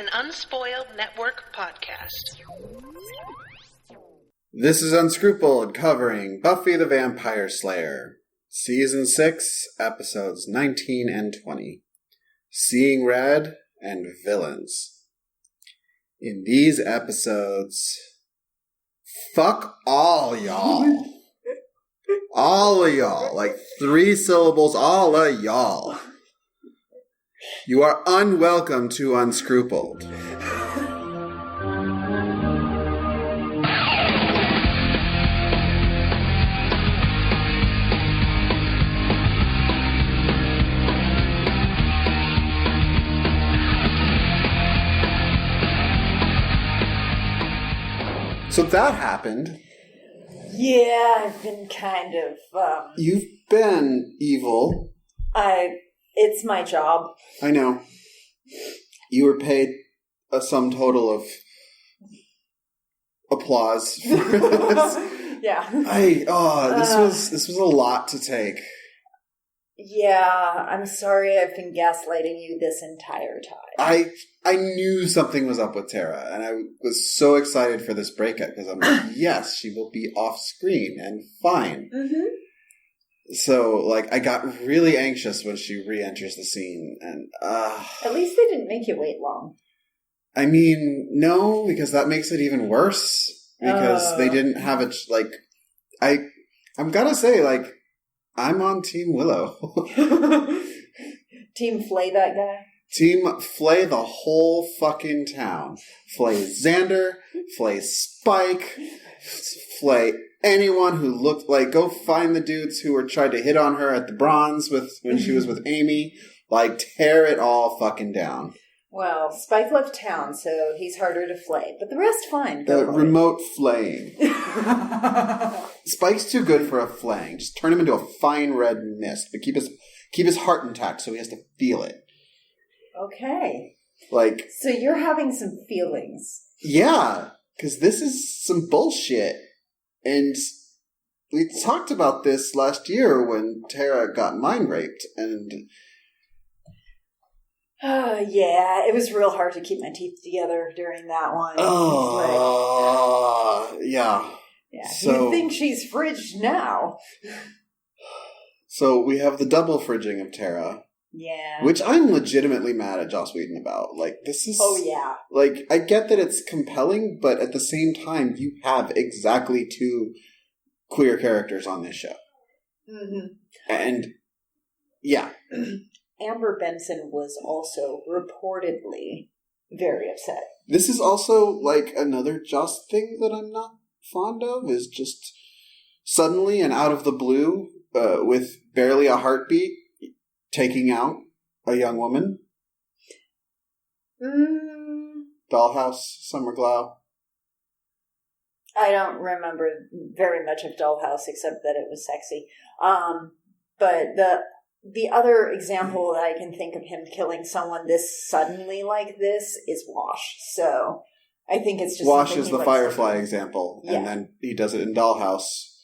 an Unspoiled Network podcast. This is Unscrupled, covering Buffy the Vampire Slayer, Season 6, Episodes 19 and 20, Seeing Red and Villains. In these episodes, fuck all y'all. All of y'all. Like 3 syllables, all of y'all. You are unwelcome to Unscrupled. So that happened. Yeah, I've been kind of, You've been evil. It's my job. I know. You were paid a sum total of applause for this. Yeah. This was a lot to take. Yeah, I'm sorry I've been gaslighting you this entire time. I knew something was up with Tara, and I was so excited for this breakup, because I'm like, yes, she will be off screen and fine. Mm-hmm. So, I got really anxious when she re-enters the scene, and, At least they didn't make you wait long. I mean, no, because that makes it even worse, because they didn't have it, I'm gotta say, I'm on Team Willow. Team Flay that guy? Team Flay the whole fucking town. Flay Xander, Flay Spike, Flay anyone who looked go find the dudes who were trying to hit on her at the Bronze when she was with Amy. Tear it all fucking down. Well, Spike left town, so he's harder to flay. But the rest, fine. The remote flaying. Spike's too good for a flaying. Just turn him into a fine red mist, but keep his heart intact so he has to feel it. Okay. So you're having some feelings. Yeah, because this is some bullshit. And we talked about this last year when Tara got mind raped, and... yeah, it was real hard to keep my teeth together during that one. Yeah. Yeah, so, you think she's fridged now. So we have the double fridging of Tara. Yeah. Which I'm legitimately mad at Joss Whedon about. This is... Oh, yeah. I get that it's compelling, but at the same time, you have exactly 2 queer characters on this show. Mm-hmm. And, yeah. Amber Benson was also reportedly very upset. This is also, another Joss thing that I'm not fond of, is just suddenly and out of the blue, with barely a heartbeat, taking out a young woman. Dollhouse, Summer Glau. I don't remember very much of Dollhouse except that it was sexy. But the other example that I can think of him killing someone this suddenly like this is Wash. So I think it's just... Wash is the Firefly example. Yeah. And then he does it in Dollhouse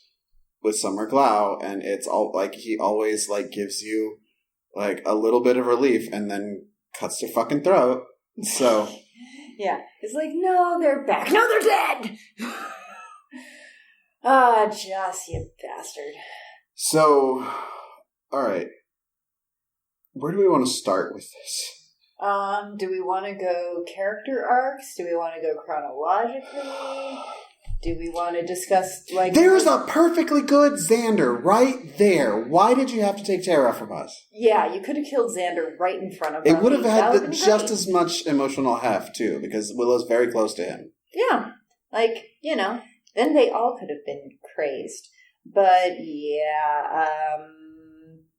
with Summer Glau, and it's all he always gives you a little bit of relief and then cuts their fucking throat. So... yeah. It's no, they're back. No, they're dead! Joss, you bastard. So, alright. Where do we want to start with this? Do we want to go character arcs? Do we want to go chronologically? Do we want to discuss, There's a perfectly good Xander right there. Why did you have to take Tara from us? Yeah, you could have killed Xander right in front of him. It would have had just as much emotional heft, too, because Willow's very close to him. Yeah. Then they all could have been crazed. But, yeah,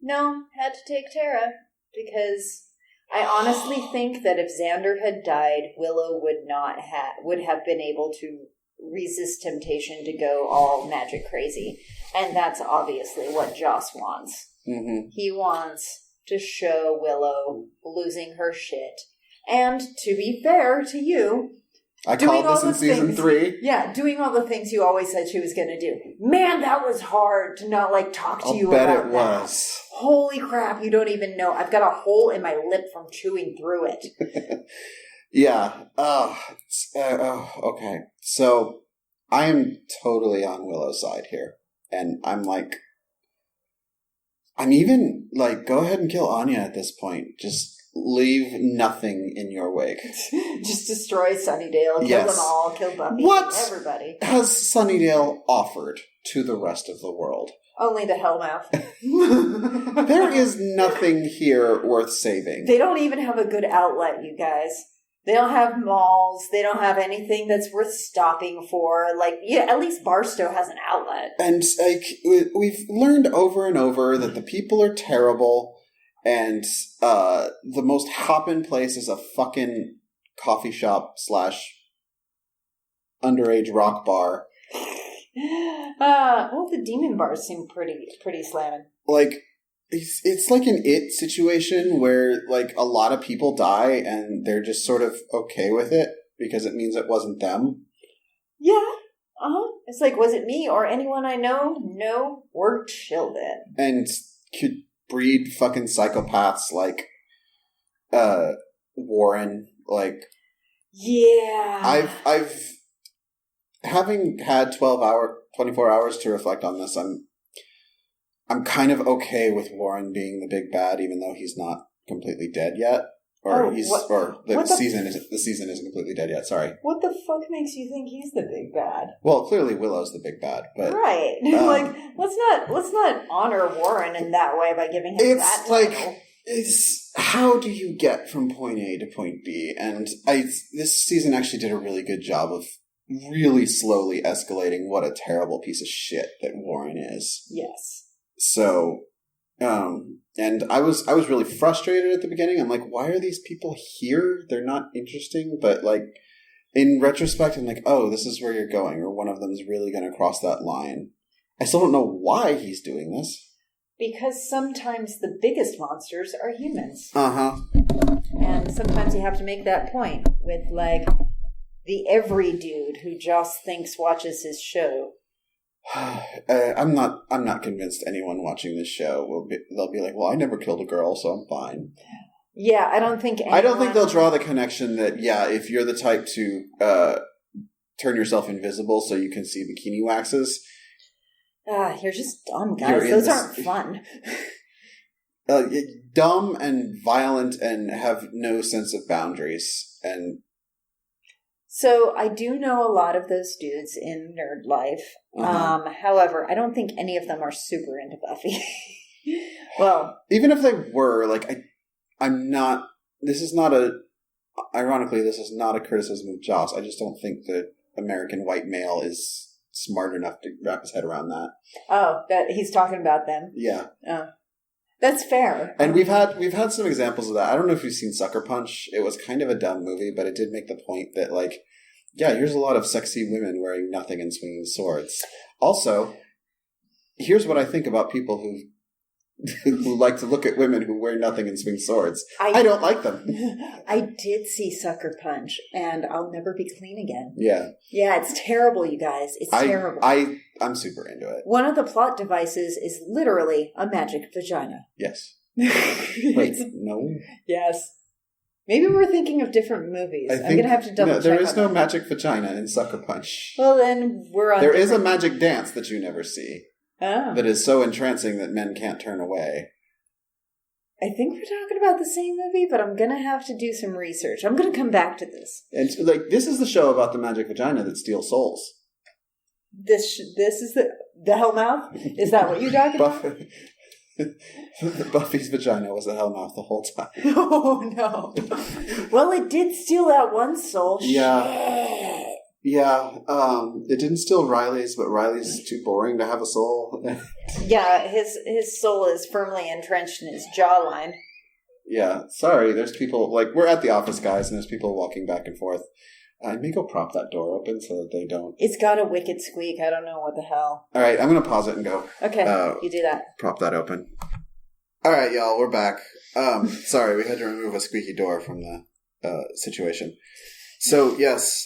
no, had to take Tara, because I honestly think that if Xander had died, Willow would have been able to resist temptation to go all magic crazy. And that's obviously what Joss wants. Mm-hmm. He wants to show Willow losing her shit. And to be fair to you, I called this in season 3. Yeah, doing all the things you always said she was going to do. Man, that was hard to not talk to you about that. I'll bet it was. Holy crap, you don't even know. I've got a hole in my lip from chewing through it. Yeah. Okay. So I am totally on Willow's side here. And I'm even go ahead and kill Anya at this point. Just leave nothing in your wake. Just destroy Sunnydale, kill them all, kill Buffy, what everybody. Has Sunnydale offered to the rest of the world? Only the Hellmouth. There is nothing here worth saving. They don't even have a good outlet, you guys. They don't have malls. They don't have anything that's worth stopping for. At least Barstow has an outlet. And, we've learned over and over that the people are terrible, and the most hoppin' place is a fucking coffee shop / underage rock bar. The demon bars seem pretty slamming. It's like an It situation where, a lot of people die and they're just sort of okay with it because it means it wasn't them. Yeah. Uh-huh. It's was it me or anyone I know? No, we're chill then. And could breed fucking psychopaths like Warren. Yeah. I've having had 24 hours to reflect on this, I'm kind of okay with Warren being the big bad, even though he's not completely dead yet. The season isn't completely dead yet, sorry. What the fuck makes you think he's the big bad? Well, clearly Willow's the big bad, but right. Let's not honor Warren in that way by giving him that title. How do you get from point A to point B? And this season actually did a really good job of really slowly escalating what a terrible piece of shit that Warren is. Yes. So, and I was really frustrated at the beginning. I'm why are these people here? They're not interesting. But in retrospect, I'm oh, this is where you're going, or one of them is really going to cross that line. I still don't know why he's doing this. Because sometimes the biggest monsters are humans. Uh-huh. And sometimes you have to make that point with, the every dude who Joss thinks watches his show. I'm not convinced anyone watching this show they'll be well, I never killed a girl, so I'm fine. Yeah, I don't think they'll draw the connection that, if you're the type to turn yourself invisible so you can see bikini waxes. You're just dumb, guys. Those aren't fun. Dumb and violent and have no sense of boundaries. And so I do know a lot of those dudes in nerd life. Uh-huh. However, I don't think any of them are super into Buffy. Well, even if they were, I'm not. Ironically, this is not a criticism of Joss. I just don't think the American white male is smart enough to wrap his head around that. Oh, that he's talking about them. Yeah. Oh. That's fair. And we've had some examples of that. I don't know if you've seen Sucker Punch. It was kind of a dumb movie, but it did make the point that, here's a lot of sexy women wearing nothing and swinging swords. Also, here's what I think about people who like to look at women who wear nothing and swing swords. I don't like them. I did see Sucker Punch, and I'll never be clean again. Yeah. Yeah, it's terrible, you guys. It's terrible. I'm super into it. One of the plot devices is literally a magic vagina. Yes. Wait, no? Yes. Maybe we're thinking of different movies. I'm going to have to double check. There is no magic vagina in Sucker Punch. Well, then we're on. There is a magic dance that you never see. Oh. That is so entrancing that men can't turn away. I think we're talking about the same movie, but I'm going to have to do some research. I'm going to come back to this. And this is the show about the magic vagina that steals souls. This is the Hellmouth? Is that what you're talking about? Buffy's vagina was a hellmouth the whole time. Oh, no. Well, it did steal that one soul. Yeah. Shit. Yeah. It didn't steal Riley's, but Riley's too boring to have a soul. Yeah, his soul is firmly entrenched in his jawline. Yeah. Sorry, there's people, we're at the office, guys, and there's people walking back and forth. I may go prop that door open so that they don't... It's got a wicked squeak. I don't know what the hell. All right, I'm going to pause it and go. Okay, you do that. Prop that open. All right, y'all, we're back. Sorry, we had to remove a squeaky door from the situation. So, yes,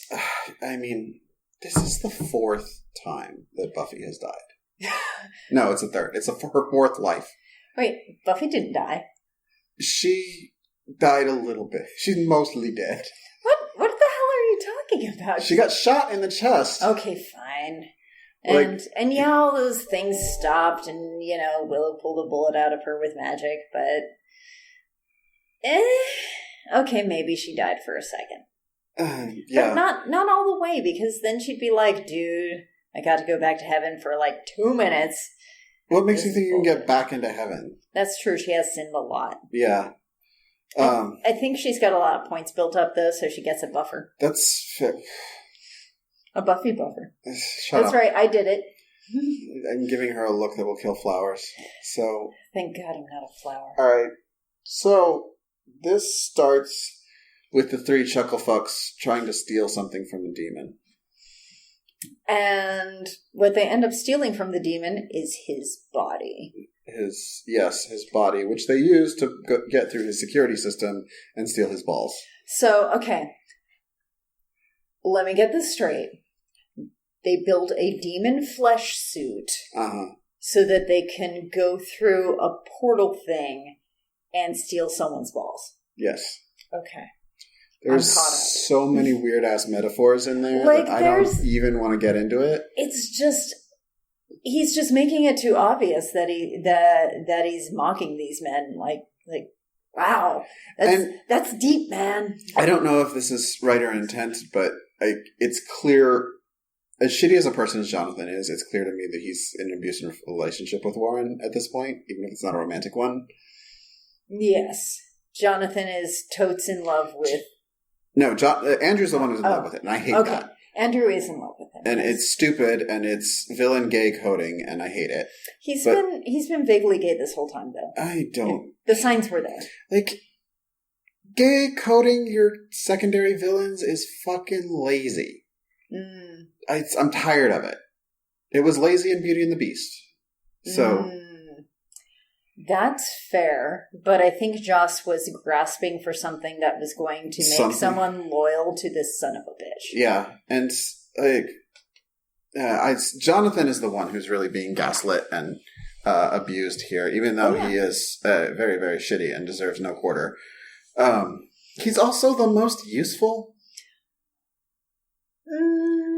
I mean, this is the fourth time that Buffy has died. No, it's the third. It's her fourth life. Wait, Buffy didn't die. She died a little bit. She's mostly dead. What? talking about? She got shot in the chest. Okay, fine. And yeah, all those things stopped, and Willow pulled a bullet out of her with magic, but okay, maybe she died for a second. Yeah, but not all the way, because then she'd be like, dude, I got to go back to heaven for like 2 minutes. What makes you think you can get back into heaven? That's true. She has sinned a lot. Yeah. I think she's got a lot of points built up, though, so she gets a buffer. That's a Buffy buffer. Shut That's up. right. I did it. I'm giving her a look that will kill flowers. So. Thank God I'm not a flower. All right. So this starts with the three chucklefucks trying to steal something from the demon. And what they end up stealing from the demon is his body. His body, which they use to get through his security system and steal his balls. So, okay. Let me get this straight. They build a demon flesh suit so that they can go through a portal thing and steal someone's balls. Yes. Okay. There's so many weird-ass metaphors in there that I don't even want to get into it. It's just... He's just making it too obvious that he's mocking these men. Like wow. That's deep, man. I don't know if this is writer intent, but it's clear... As shitty as a person as Jonathan is, it's clear to me that he's in an abusive relationship with Warren at this point, even if it's not a romantic one. Yes. Jonathan is totes in love with... No, Andrew's the one who's in love with it, and I hate that. Andrew is in love with him. And it's stupid, and it's villain gay coding, and I hate it. He's been vaguely gay this whole time, though. I don't... The signs were there. Like, gay coding your secondary villains is fucking lazy. I'm tired of it. It was lazy in Beauty and the Beast. So... That's fair, but I think Joss was grasping for something that was going to make someone loyal to this son of a bitch. Yeah, and Jonathan is the one who's really being gaslit and abused here, even though he is very, very shitty and deserves no quarter. He's also the most useful.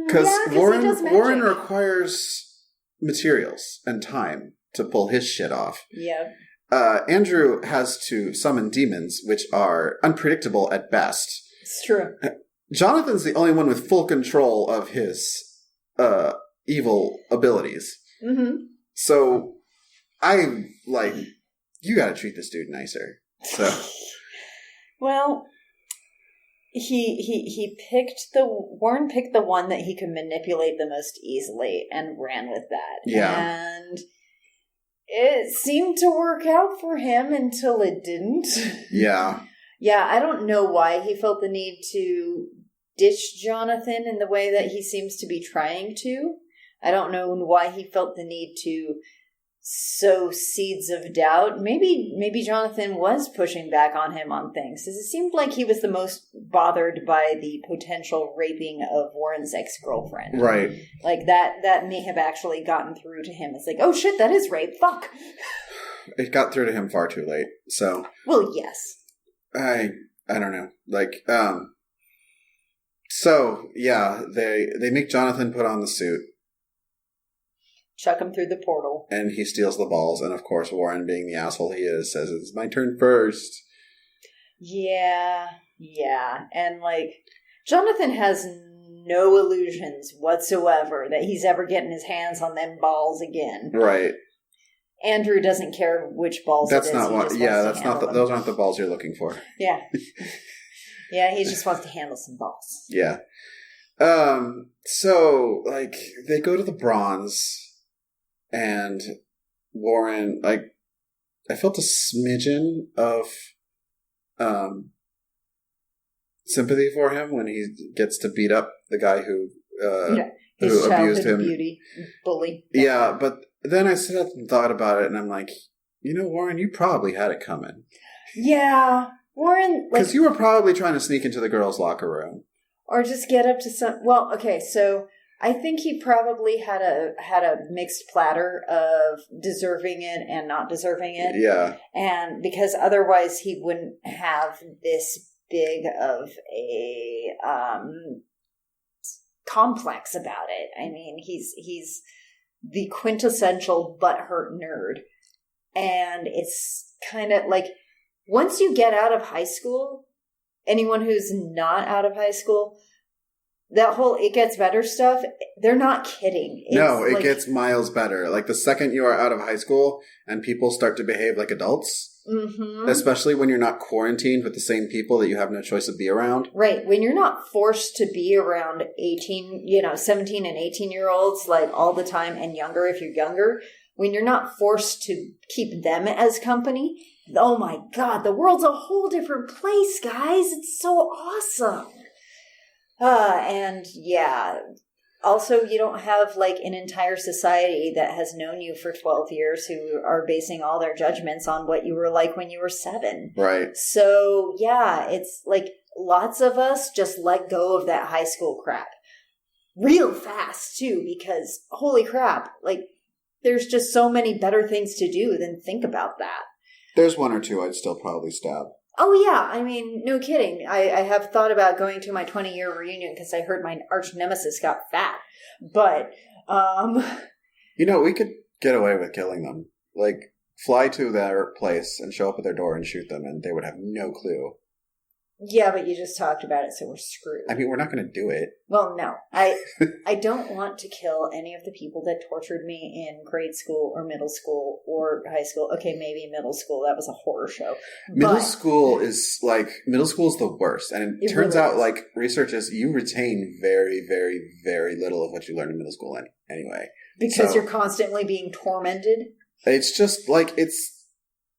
Because Warren requires materials and time to pull his shit off. Yeah. Andrew has to summon demons, which are unpredictable at best. It's true. Jonathan's the only one with full control of his evil abilities. Mm-hmm. So, you gotta treat this dude nicer. So. Well, Warren picked the one that he could manipulate the most easily and ran with that. Yeah. And it seemed to work out for him until it didn't. Yeah. Yeah, I don't know why he felt the need to ditch Jonathan in the way that he seems to be trying to. I don't know why he felt the need to sow seeds of doubt. Maybe Jonathan was pushing back on him on things, because it seemed like he was the most bothered by the potential raping of Warren's ex-girlfriend. Right. Like, that may have actually gotten through to him. It's like, oh shit, that is rape. Fuck. It got through to him far too late, so... Well, yes. I don't know. Like, so, yeah, they make Jonathan put on the suit. Chuck him through the portal. And he steals the balls. And of course, Warren, being the asshole he is, says, it's my turn first. Yeah. And, Jonathan has no illusions whatsoever that he's ever getting his hands on them balls again. Right. Andrew doesn't care which balls that's it is. Not what. Yeah, that's not. Those aren't the balls you're looking for. Yeah. Yeah, he just wants to handle some balls. Yeah. So, they go to the bronze... And Warren, I felt a smidgen of sympathy for him when he gets to beat up the guy who abused him. Beauty bully. Yeah, but then I sat and thought about it, and I'm like, Warren, you probably had it coming. Yeah, Warren, because you were probably trying to sneak into the girls' locker room, or just get up to some. Well, okay, so. I think he probably had a mixed platter of deserving it and not deserving it. Yeah. And because otherwise he wouldn't have this big of a complex about it. I mean, he's the quintessential butthurt nerd. And it's kind of like, once you get out of high school, anyone who's not out of high school, that whole It Gets Better stuff, they're not kidding. It gets miles better. Like, the second you are out of high school and people start to behave like adults, especially when you're not quarantined with the same people that you have no choice to be around. Right. When you're not forced to be around 17 and 18-year-olds, like, all the time, and younger if you're younger, when you're not forced to keep them as company, oh my God, the world's a whole different place, guys. It's so awesome. And yeah, also you don't have like an entire society that has known you for 12 years who are basing all their judgments on what you were like when you were 7. Right. So yeah, it's like lots of us just let go of that high school crap real fast too, because holy crap, like there's just so many better things to do than think about that. There's one or two I'd still probably stab. Oh, yeah. I mean, no kidding. I have thought about going to my 20-year reunion because I heard my arch nemesis got fat. But, we could get away with killing them. Like, fly to their place and show up at their door and shoot them, and they would have no clue. Yeah, but you just talked about it, so we're screwed. I mean, we're not going to do it. Well, no. I don't want to kill any of the people that tortured me in grade school or middle school or high school. Okay, maybe middle school. That was a horror show. Middle school is the worst. And it turns really out, like, research is you retain very, very, very little of what you learn in middle school anyway. Because you're constantly being tormented? It's just, like, it's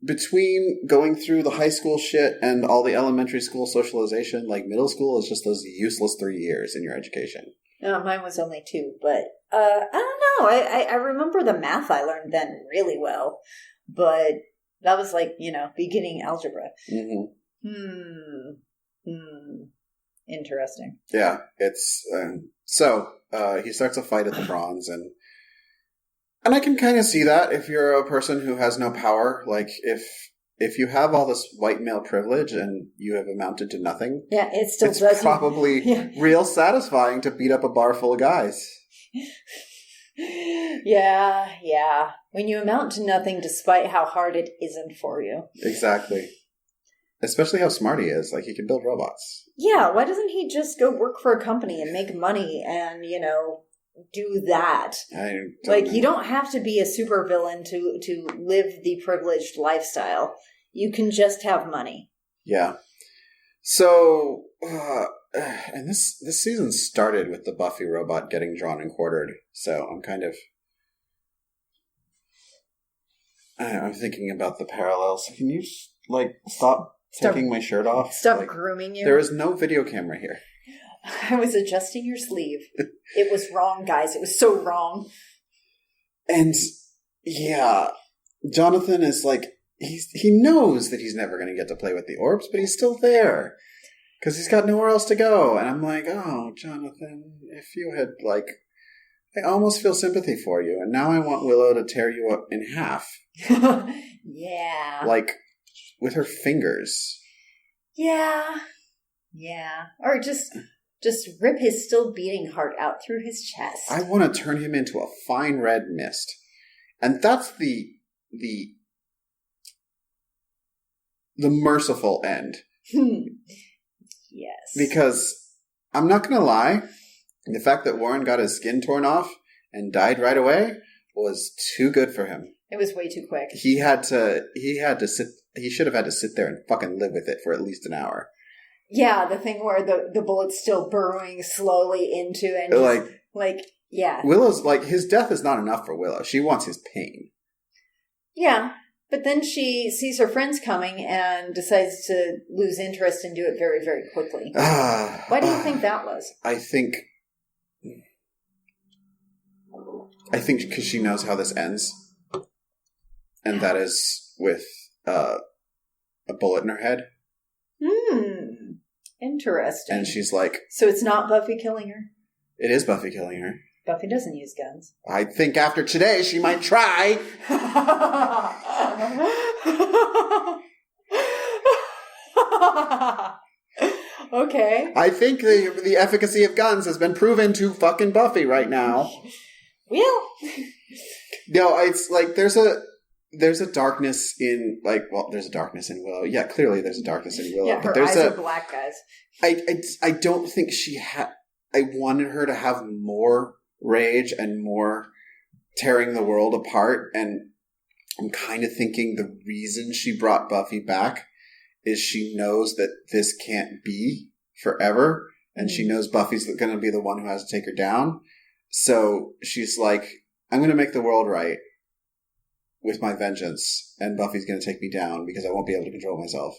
between going through the high school shit and all the elementary school socialization, like, middle school is just those useless 3 years in your education. No, mine was only 2, but I don't know. I remember the math I learned then really well, but that was like, beginning algebra. Interesting. Yeah, it's so he starts a fight at the Bronze, and I can kind of see that if you're a person who has no power. Like, if you have all this white male privilege and you have amounted to nothing, yeah, it's probably real satisfying to beat up a bar full of guys. Yeah. When you amount to nothing despite how hard it isn't for you. Exactly. Especially how smart he is. Like, he can build robots. Yeah, why doesn't he just go work for a company and make money and, do that? You don't have to be a supervillain to live the privileged lifestyle. You can just have money. Yeah. So, and this season started with the Buffy robot getting drawn and quartered. So I'm kind of, I'm thinking about the parallels. Can you stop taking my shirt off? Stop grooming you. There is no video camera here. I was adjusting your sleeve. It was wrong, guys. It was so wrong. And yeah, Jonathan is like, he knows that he's never going to get to play with the orbs, but he's still there because he's got nowhere else to go. And I'm like, oh, Jonathan, if you had I almost feel sympathy for you. And now I want Willow to tear you up in half. Yeah. Like, with her fingers. Yeah. Or just rip his still beating heart out through his chest. I want to turn him into a fine red mist. And that's the merciful end. Yes. Because I'm not going to lie, the fact that Warren got his skin torn off and died right away was too good for him. It was way too quick. He should have had to sit there and fucking live with it for at least an hour. Yeah, the thing where the bullet's still burrowing slowly into and yeah. Willow's his death is not enough for Willow. She wants his pain. Yeah, but then she sees her friends coming and decides to lose interest and do it very, very quickly. Why do you think that was? I think because she knows how this ends. And that is with a bullet in her head. Interesting. And she's like... So it's not Buffy killing her? It is Buffy killing her. Buffy doesn't use guns. I think after today she might try. Okay. I think the efficacy of guns has been proven to fucking Buffy right now. Well. No, it's like there's a darkness in there's a darkness in Willow. Yeah, clearly there's a darkness in Willow. Yeah, her but there's eyes are black, guys. I don't think she had. I wanted her to have more rage and more tearing the world apart, and I'm kind of thinking the reason she brought Buffy back is she knows that this can't be forever, and she knows Buffy's going to be the one who has to take her down. So she's like, I'm going to make the world right with my vengeance, and Buffy's going to take me down because I won't be able to control myself.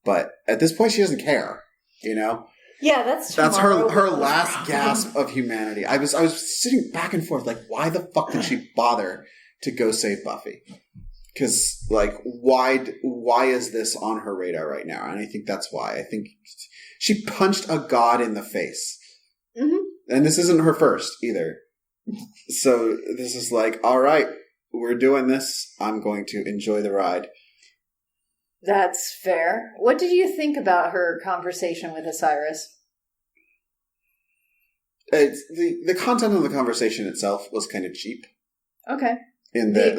But at this point, she doesn't care, you know? Yeah, that's her last gasp of humanity. I was sitting back and forth, like, why the fuck did she bother to go save Buffy? Because, like, why is this on her radar right now? And I think that's why. I think she punched a god in the face. Mm-hmm. And this isn't her first, either. So this is like, all right, we're doing this. I'm going to enjoy the ride. That's fair. What did you think about her conversation with Osiris? It's, the content of the conversation itself was kind of cheap. Okay. In that,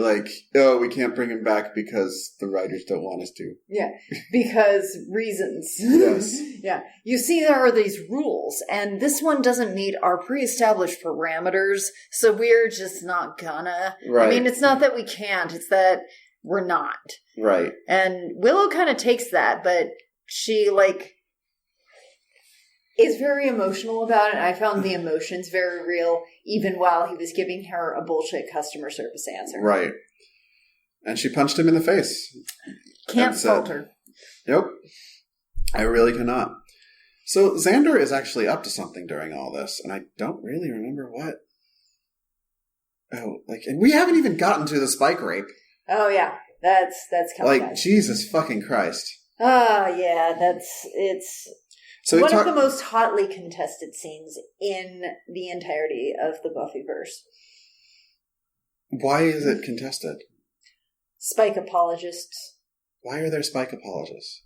we can't bring him back because the writers don't want us to. Yeah, because reasons. Yes. Yeah. You see, there are these rules, and this one doesn't meet our pre-established parameters, so we're just not gonna. Right. I mean, it's not that we can't, it's that we're not. Right. And Willow kind of takes that, but she, is very emotional about it. I found the emotions very real, even while he was giving her a bullshit customer service answer. Right. And she punched him in the face. Can't fault her. Nope. I really cannot. So Xander is actually up to something during all this, and I don't really remember what. Oh, and we haven't even gotten to the Spike rape. Oh, yeah. That's coming. Jesus fucking Christ. Yeah, it's so one of the most hotly contested scenes in the entirety of the Buffyverse. Why is it contested? Spike apologists. Why are there Spike apologists?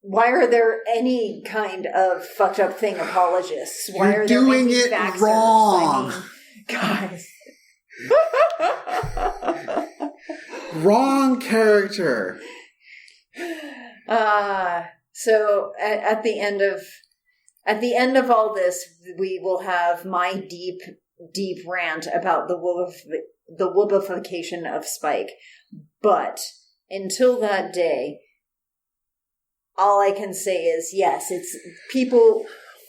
Why are there any kind of fucked up thing apologists? Why You're are there doing it wrong. Guys. Wrong character. So at the end of all this, we will have my deep rant about the woobification of Spike. But until that day, all I can say is, yes, it's people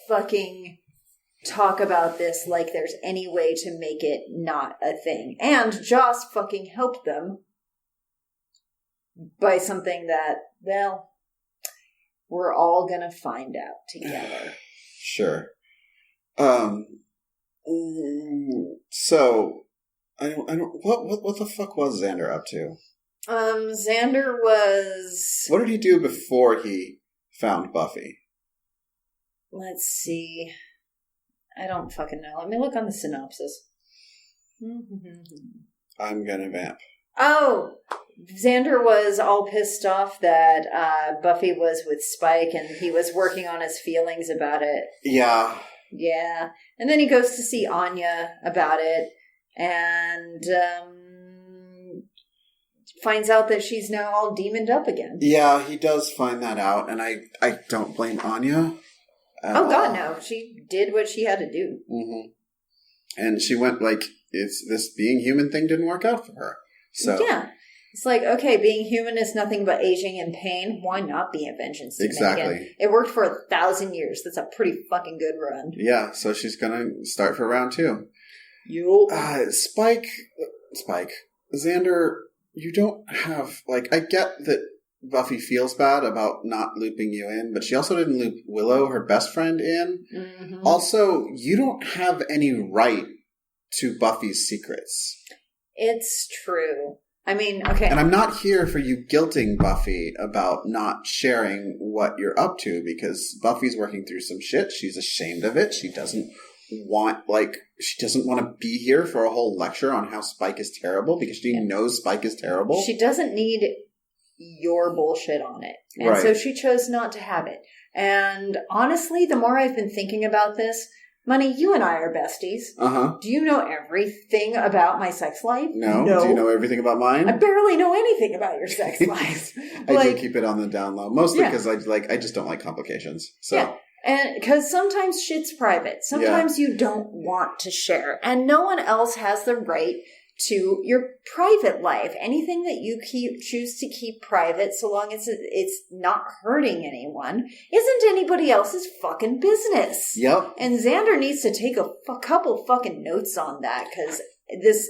fucking talk about this like there's any way to make it not a thing. And Joss fucking helped them by something that, well, we're all gonna find out together. Sure. So I don't. What the fuck was Xander up to? Xander was. What did he do before he found Buffy? Let's see. I don't fucking know. Let me look on the synopsis. I'm gonna vamp. Oh, Xander was all pissed off that Buffy was with Spike, and he was working on his feelings about it. Yeah. Yeah. And then he goes to see Anya about it, and finds out that she's now all demoned up again. Yeah, he does find that out, and I don't blame Anya. Oh, God, no. She did what she had to do. Mm-hmm. And she went, this being human thing didn't work out for her. So yeah. It's like, okay, being human is nothing but aging and pain. Why not be a vengeance demon exactly. again? It worked for 1,000 years. That's a pretty fucking good run. Yeah, so she's gonna start for round 2. Spike, Xander, you don't have, I get that Buffy feels bad about not looping you in, but she also didn't loop Willow, her best friend, in. Mm-hmm. Also, you don't have any right to Buffy's secrets. It's true. I mean, okay. And I'm not here for you guilting Buffy about not sharing what you're up to, because Buffy's working through some shit. She's ashamed of it. She doesn't want to be here for a whole lecture on how Spike is terrible, because she knows Spike is terrible. She doesn't need your bullshit on it. And so she chose not to have it. And honestly, the more I've been thinking about this, Money, you and I are besties. Uh-huh. Do you know everything about my sex life? No. Do you know everything about mine? I barely know anything about your sex life. I do keep it on the down low. Mostly because I just don't like complications. So. Yeah. And because sometimes shit's private. Sometimes you don't want to share. And no one else has the right to your private life. Anything that you choose to keep private, so long as it's not hurting anyone, isn't anybody else's fucking business. Yep. And Xander needs to take a couple fucking notes on that, because this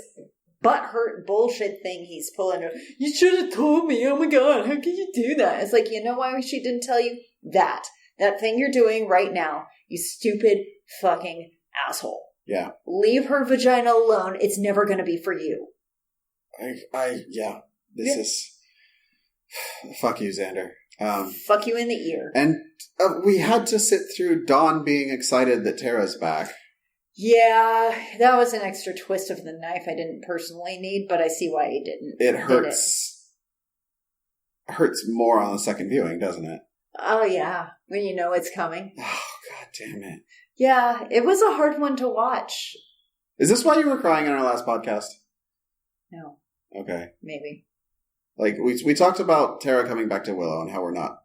butthurt bullshit thing he's pulling. You should have told me. Oh my God, how can you do that? It's like, you know why she didn't tell you? That thing you're doing right now, you stupid fucking asshole. Yeah. Leave her vagina alone. It's never going to be for you. This is... Fuck you, Xander. Fuck you in the ear. And we had to sit through Dawn being excited that Tara's back. Yeah, that was an extra twist of the knife I didn't personally need, but I see why he didn't. It hurts. Hurts more on the second viewing, doesn't it? Oh, yeah. When you know it's coming. Oh, God damn it. Yeah, it was a hard one to watch. Is this why you were crying in our last podcast? No. Okay. Maybe. Like, we talked about Tara coming back to Willow and how we're not.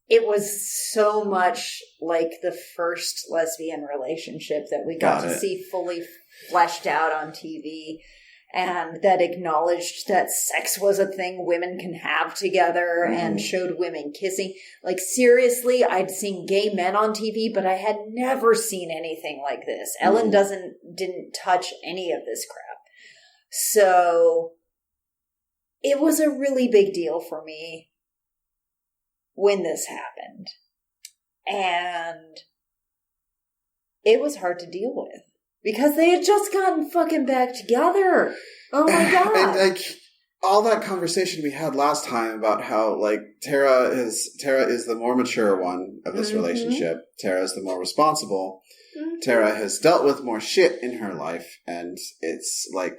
It was so much like the first lesbian relationship that we got to see fully fleshed out on TV. And that acknowledged that sex was a thing women can have together and showed women kissing. Like, seriously, I'd seen gay men on TV, but I had never seen anything like this. Ellen didn't touch any of this crap. So it was a really big deal for me when this happened. And it was hard to deal with. Because they had just gotten fucking back together. Oh my God. And like all that conversation we had last time about how like Tara is the more mature one of this relationship. Tara is the more responsible. Tara has dealt with more shit in her life, and it's like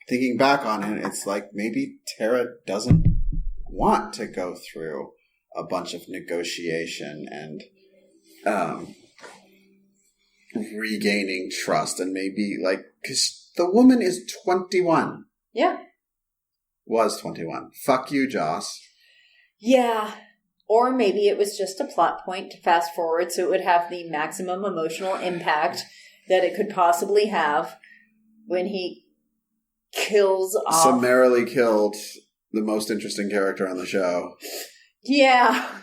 thinking back on it, it's like maybe Tara doesn't want to go through a bunch of negotiation and regaining trust, and maybe like because the woman is 21. Yeah, was 21. Fuck you, Joss. Yeah, or maybe it was just a plot point to fast forward so it would have the maximum emotional impact that it could possibly have when he summarily killed the most interesting character on the show. Yeah.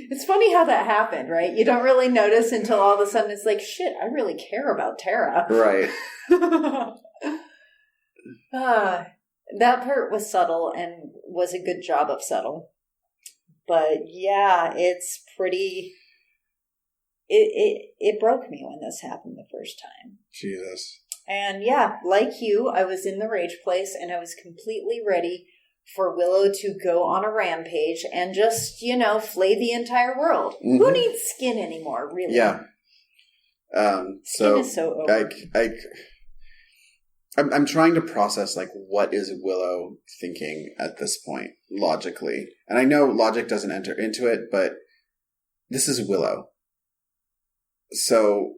It's funny how that happened, right? You don't really notice until all of a sudden it's like, shit, I really care about Tara. Right. That part was subtle and was a good job of subtle. But yeah, it's pretty... It broke me when this happened the first time. Jesus. And yeah, like you, I was in the rage place and I was completely ready for Willow to go on a rampage and just, flay the entire world. Mm-hmm. Who needs skin anymore, really? Yeah. Skin is so over. I'm trying to process, like, what is Willow thinking at this point, logically? And I know logic doesn't enter into it, but this is Willow. So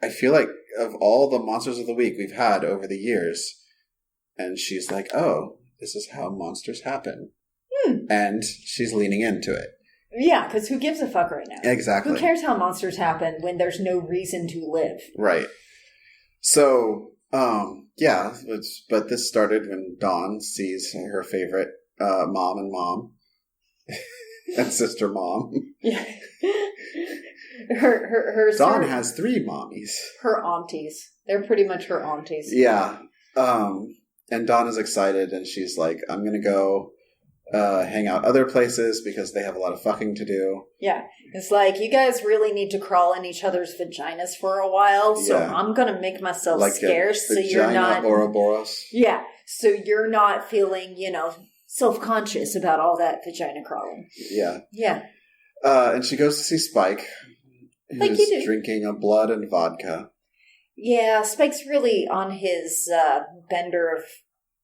I feel like of all the monsters of the week we've had over the years, and she's like, oh, this is how monsters happen. And she's leaning into it. Yeah, because who gives a fuck right now? Exactly. Who cares how monsters happen when there's no reason to live? Right. So, but this started when Dawn sees her favorite mom and sister mom. Yeah. Her Dawn has 3 mommies. Her aunties. They're pretty much her aunties. Yeah. And Dawn is excited, and she's like, I'm going to go hang out other places because they have a lot of fucking to do. Yeah. It's like, you guys really need to crawl in each other's vaginas for a while, so I'm going to make myself like scarce so you're not... Ouroboros. Yeah. So you're not feeling, self-conscious about all that vagina crawling. Yeah. Yeah. And she goes to see Spike, who's drinking a blood and vodka. Yeah, Spike's really on his bender of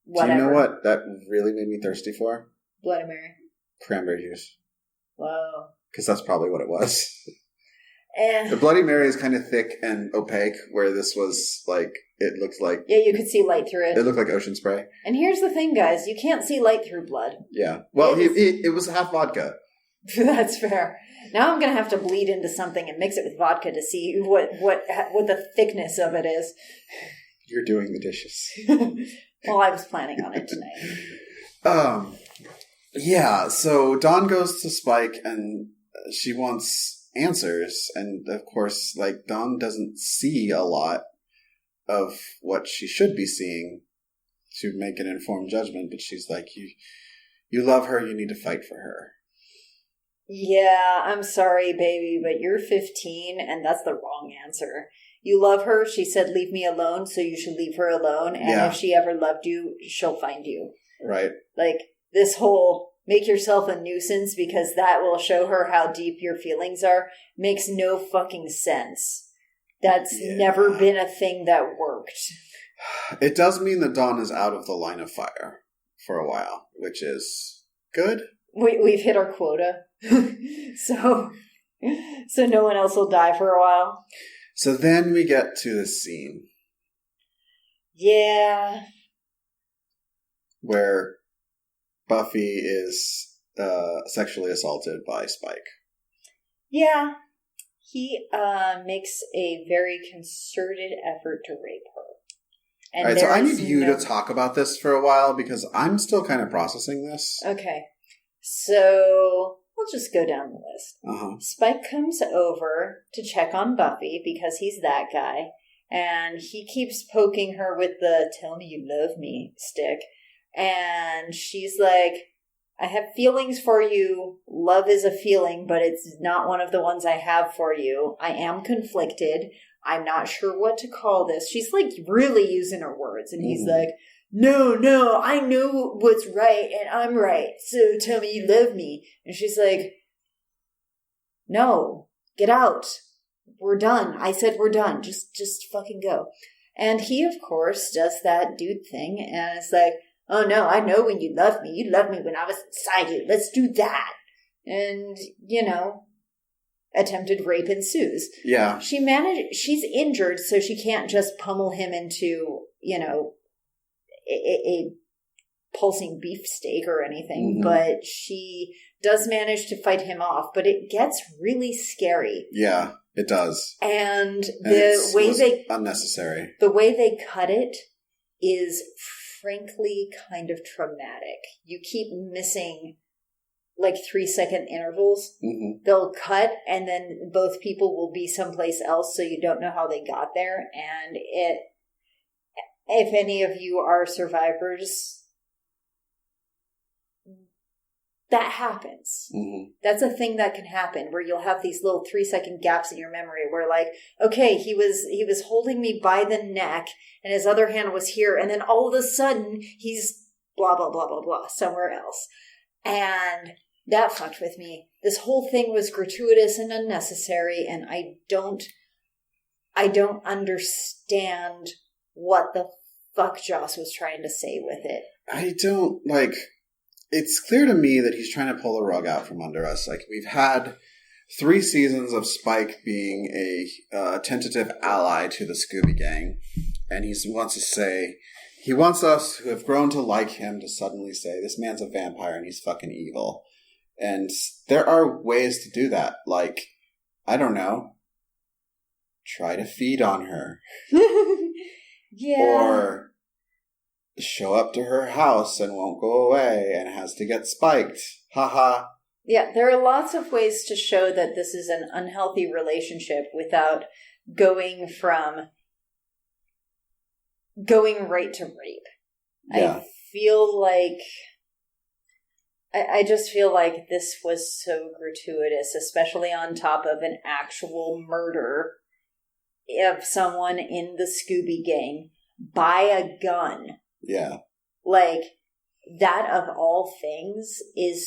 whatever. Do you know what that really made me thirsty for? Bloody Mary. Cranberry juice. Whoa. Because that's probably what it was. And the Bloody Mary is kind of thick and opaque, where this was like, it looked like... Yeah, you could see light through it. It looked like ocean spray. And here's the thing, guys. You can't see light through blood. Yeah. Well, it was half vodka. That's fair. Now I'm going to have to bleed into something and mix it with vodka to see what the thickness of it is. You're doing the dishes. Well, I was planning on it tonight. Yeah, so Dawn goes to Spike and she wants answers. And of course, like, Dawn doesn't see a lot of what she should be seeing to make an informed judgment. But she's like, you love her, you need to fight for her. Yeah, I'm sorry, baby, but you're 15 and that's the wrong answer. You love her. She said, leave me alone, so you should leave her alone. And if she ever loved you, she'll find you. Right. Like, this whole make yourself a nuisance because that will show her how deep your feelings are makes no fucking sense. That's never been a thing that worked. It does mean that Dawn is out of the line of fire for a while, which is good. We've hit our quota. So no one else will die for a while. So then we get to this scene. Yeah. Where Buffy is sexually assaulted by Spike. Yeah. He makes a very concerted effort to rape her. And all right, so I need you to talk about this for a while because I'm still kind of processing this. Okay. So we'll just go down the list. Spike comes over to check on Buffy because he's that guy. And he keeps poking her with the tell me you love me stick. And she's like, I have feelings for you. Love is a feeling, but it's not one of the ones I have for you. I am conflicted. I'm not sure what to call this. She's like really using her words. And he's like, no, I know what's right and I'm right. So tell me you love me. And she's like, no, get out. We're done. I said we're done. Just fucking go. And he, of course, does that dude thing. And it's like, oh no, I know when you love me. You loved me when I was inside you. Let's do that. And, attempted rape ensues. Yeah. She's injured, so she can't just pummel him into, a pulsing beefsteak or anything, but she does manage to fight him off, but it gets really scary. Yeah, it does. And the way unnecessary. The way they cut it is frankly kind of traumatic. You keep missing like 3-second intervals. They'll cut and then both people will be someplace else, so you don't know how they got there. And if any of you are survivors, that happens. That's a thing that can happen, where you'll have these little 3-second gaps in your memory where, like, okay, he was holding me by the neck and his other hand was here, and then all of a sudden he's blah, blah, blah, blah, blah, somewhere else. And that fucked with me. This whole thing was gratuitous and unnecessary, and I don't understand what the fuck Joss was trying to say with it. It's clear to me that he's trying to pull the rug out from under us. Like, we've had 3 seasons of Spike being a tentative ally to the Scooby Gang, and he wants us who have grown to like him to suddenly say, this man's a vampire and he's fucking evil. And there are ways to do that. Like, I don't know, try to feed on her. Yeah. Or show up to her house and won't go away and has to get spiked. Haha. Yeah, there are lots of ways to show that this is an unhealthy relationship without going right to rape. Yeah. I just feel like this was so gratuitous, especially on top of an actual murder of someone in the Scooby Gang by a gun. Yeah. Like, that of all things is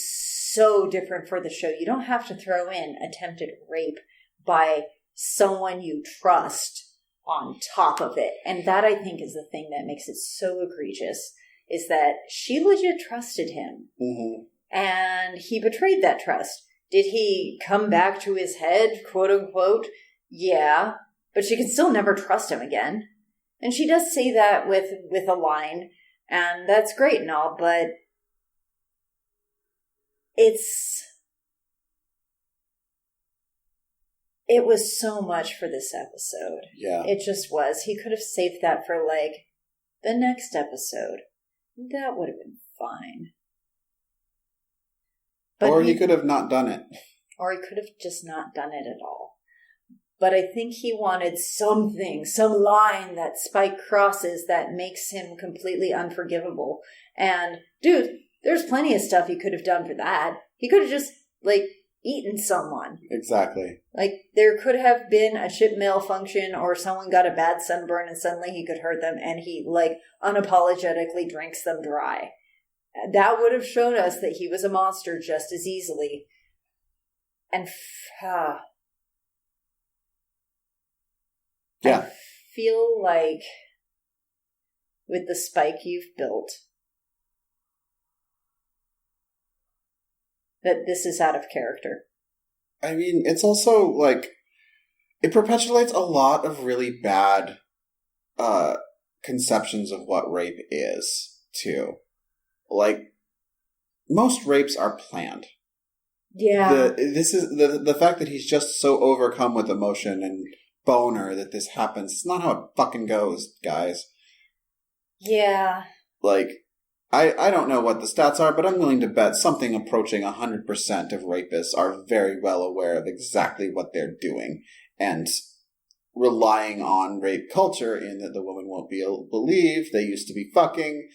so different for the show. You don't have to throw in attempted rape by someone you trust on top of it. And that, I think, is the thing that makes it so egregious. is that she legit trusted him. Mm-hmm. And he betrayed that trust. Did he come back to his head, quote unquote? Yeah. But she can still never trust him again. And she does say that with a line. And that's great and all, but it was so much for this episode. Yeah. It just was. He could have saved that for, like, the next episode. That would have been fine. But or he could have not done it. Or he could have just not done it at all. But I think he wanted something, some line that Spike crosses that makes him completely unforgivable. And, dude, there's plenty of stuff he could have done for that. He could have just, like, eaten someone. Exactly. Like, there could have been a ship malfunction or someone got a bad sunburn and suddenly he could hurt them and he, like, unapologetically drinks them dry. That would have shown us that he was a monster just as easily. And, yeah. I feel like with the Spike you've built, that this is out of character. I mean, it's also, like, it perpetuates a lot of really bad conceptions of what rape is, too. Like, most rapes are planned. Yeah. The fact that he's just so overcome with emotion and boner that this happens. It's not how it fucking goes, guys. Yeah. Like, I don't know what the stats are, but I'm willing to bet something approaching 100% of rapists are very well aware of exactly what they're doing and relying on rape culture in that the woman won't be believed, they used to be fucking.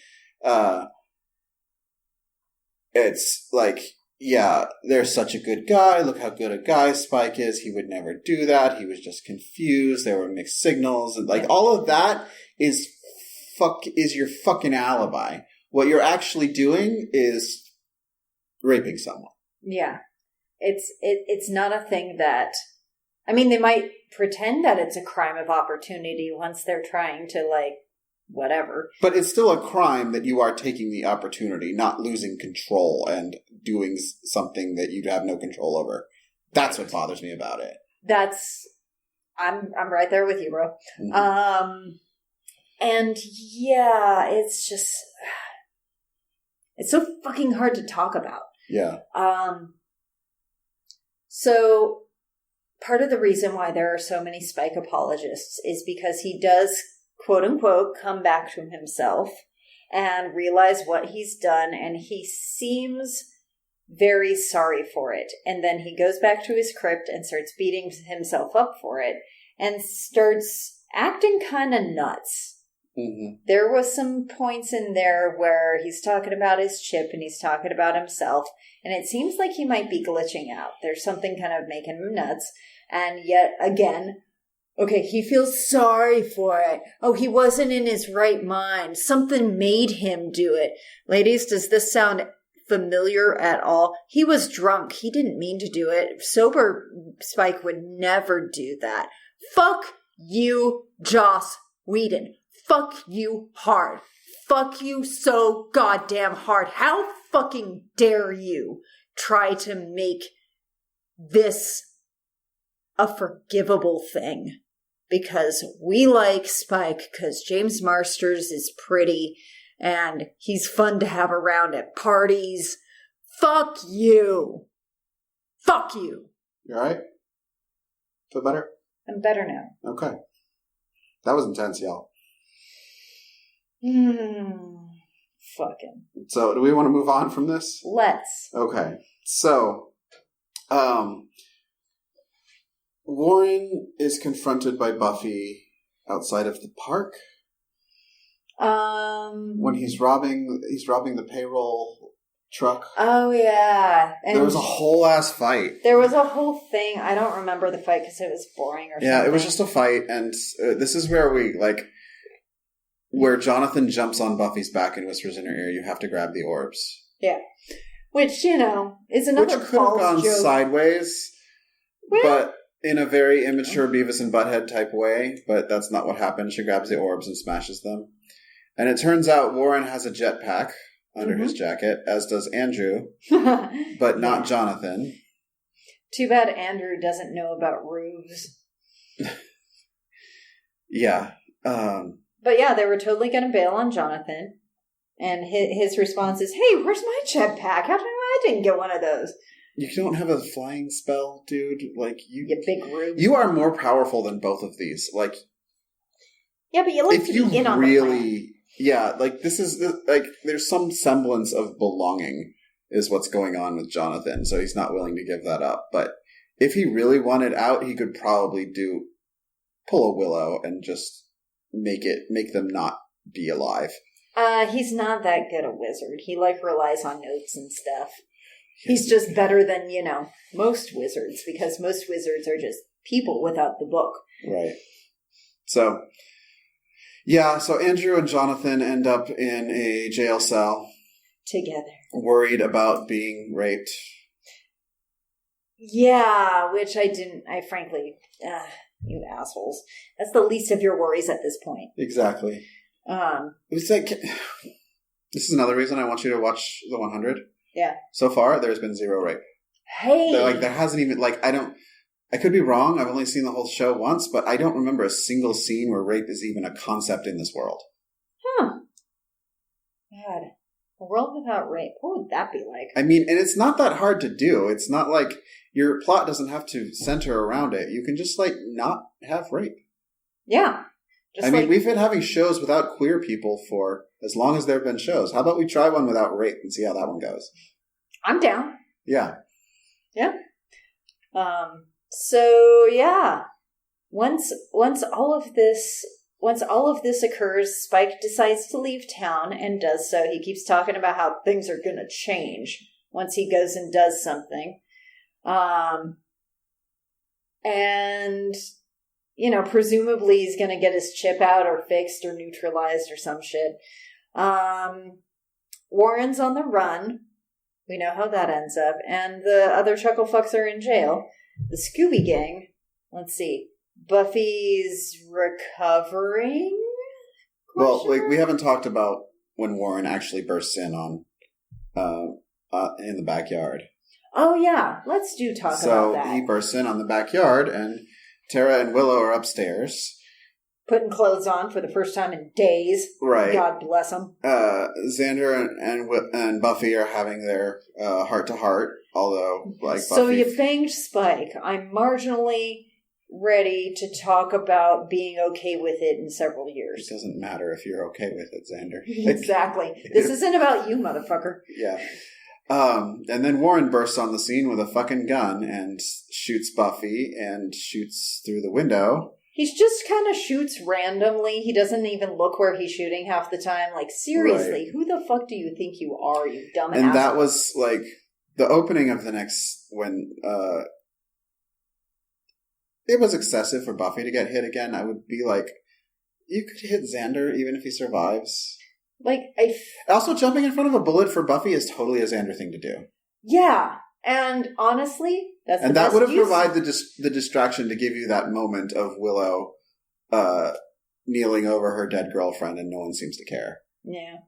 It's like, yeah, they're such a good guy. Look how good a guy Spike is. He would never do that. He was just confused. There were mixed signals. And, like, all of that is your fucking alibi. What you're actually doing is raping someone. Yeah. It's not a thing that... I mean, they might pretend that it's a crime of opportunity once they're trying to, like, whatever. But it's still a crime that you are taking the opportunity, not losing control and doing something that you have no control over. That's what bothers me about it. I'm right there with you, bro. Mm-hmm. And yeah, it's just, it's so fucking hard to talk about. Yeah. So part of the reason why there are so many Spike apologists is because he does, quote unquote, come back to himself and realize what he's done, and he seems very sorry for it. And then he goes back to his crypt and starts beating himself up for it and starts acting kind of nuts. Mm-hmm. There was some points in there where he's talking about his chip and he's talking about himself, and it seems like he might be glitching out. There's something kind of making him nuts. And yet again, okay, he feels sorry for it. Oh, he wasn't in his right mind. Something made him do it. Ladies, does this sound familiar at all? He was drunk. He didn't mean to do it. Sober Spike would never do that. Fuck you, Joss Whedon. Fuck you hard. Fuck you so goddamn hard. How fucking dare you try to make this a forgivable thing? Because we like Spike because James Marsters is pretty and he's fun to have around at parties. Fuck you. Fuck you. You alright? Feel better? I'm better now. Okay. That was intense, y'all. Fucking. So, do we want to move on from this? Let's. Okay. So, Warren is confronted by Buffy outside of the park. When he's robbing the payroll truck. Oh, yeah. And there was a whole ass fight. There was a whole thing. I don't remember the fight because it was boring or something. Yeah, it was just a fight, and this is where where Jonathan jumps on Buffy's back and whispers in her ear, "You have to grab the orbs." Yeah. Which, is another Which could have gone joke. sideways, but in a very immature Beavis and Butthead type way, but that's not what happened. She grabs the orbs and smashes them. And it turns out Warren has a jetpack under his jacket, as does Andrew, but not Jonathan. Too bad Andrew doesn't know about roofs. Yeah. But yeah, they were totally going to bail on Jonathan. And his response is, hey, where's my jetpack? How come I didn't get one of those? You don't have a flying spell, dude. Like, you big rube. You are more powerful than both of these. Like, yeah, but you like to be in on the plan. Yeah, like, there's some semblance of belonging is what's going on with Jonathan, so he's not willing to give that up. But if he really wanted out, he could probably pull a Willow and just make them not be alive. He's not that good a wizard. He, relies on notes and stuff. He's just better than, most wizards, because most wizards are just people without the book. Right. So, yeah, so Andrew and Jonathan end up in a jail cell. Together. Worried about being raped. Yeah, which I frankly, you assholes. That's the least of your worries at this point. Exactly. It's like, this is another reason I want you to watch The 100. Yeah. So far, there's been zero rape. Hey! There hasn't even, I could be wrong, I've only seen the whole show once, but I don't remember a single scene where rape is even a concept in this world. Huh. God. A world without rape. What would that be like? I mean, and it's not that hard to do. It's not like your plot doesn't have to center around it. You can just, not have rape. Yeah. We've been having shows without queer people for as long as there have been shows. How about we try one without rape and see how that one goes? I'm down. Yeah. Yeah. So yeah. Once all of this occurs, Spike decides to leave town and does so. He keeps talking about how things are going to change once he goes and does something. And presumably he's going to get his chip out or fixed or neutralized or some shit. Warren's on the run. We know how that ends up. And the other chuckle fucks are in jail. The Scooby Gang, let's see. Buffy's recovering? Well, we haven't talked about when Warren actually bursts in on in the backyard. Oh, yeah. Let's talk about that. So he bursts in on the backyard, and Tara and Willow are upstairs. Putting clothes on for the first time in days. Right. God bless them. Xander and Buffy are having their heart-to-heart, although, Buffy... So you banged Spike. I'm marginally ready to talk about being okay with it in several years. It doesn't matter if you're okay with it, Xander. Exactly. This isn't about you, motherfucker. Yeah. And then Warren bursts on the scene with a fucking gun and shoots Buffy and shoots through the window. He just kind of shoots randomly. He doesn't even look where he's shooting half the time. Seriously, Who the fuck do you think you are, you dumb asshole? And that was, the opening of the next, when, it was excessive for Buffy to get hit again. I would be like, you could hit Xander even if he survives. Also, jumping in front of a bullet for Buffy is totally a Xander thing to do. Yeah, and honestly, that's the best that would have use. provided the distraction to give you that moment of Willow kneeling over her dead girlfriend, and no one seems to care. Yeah,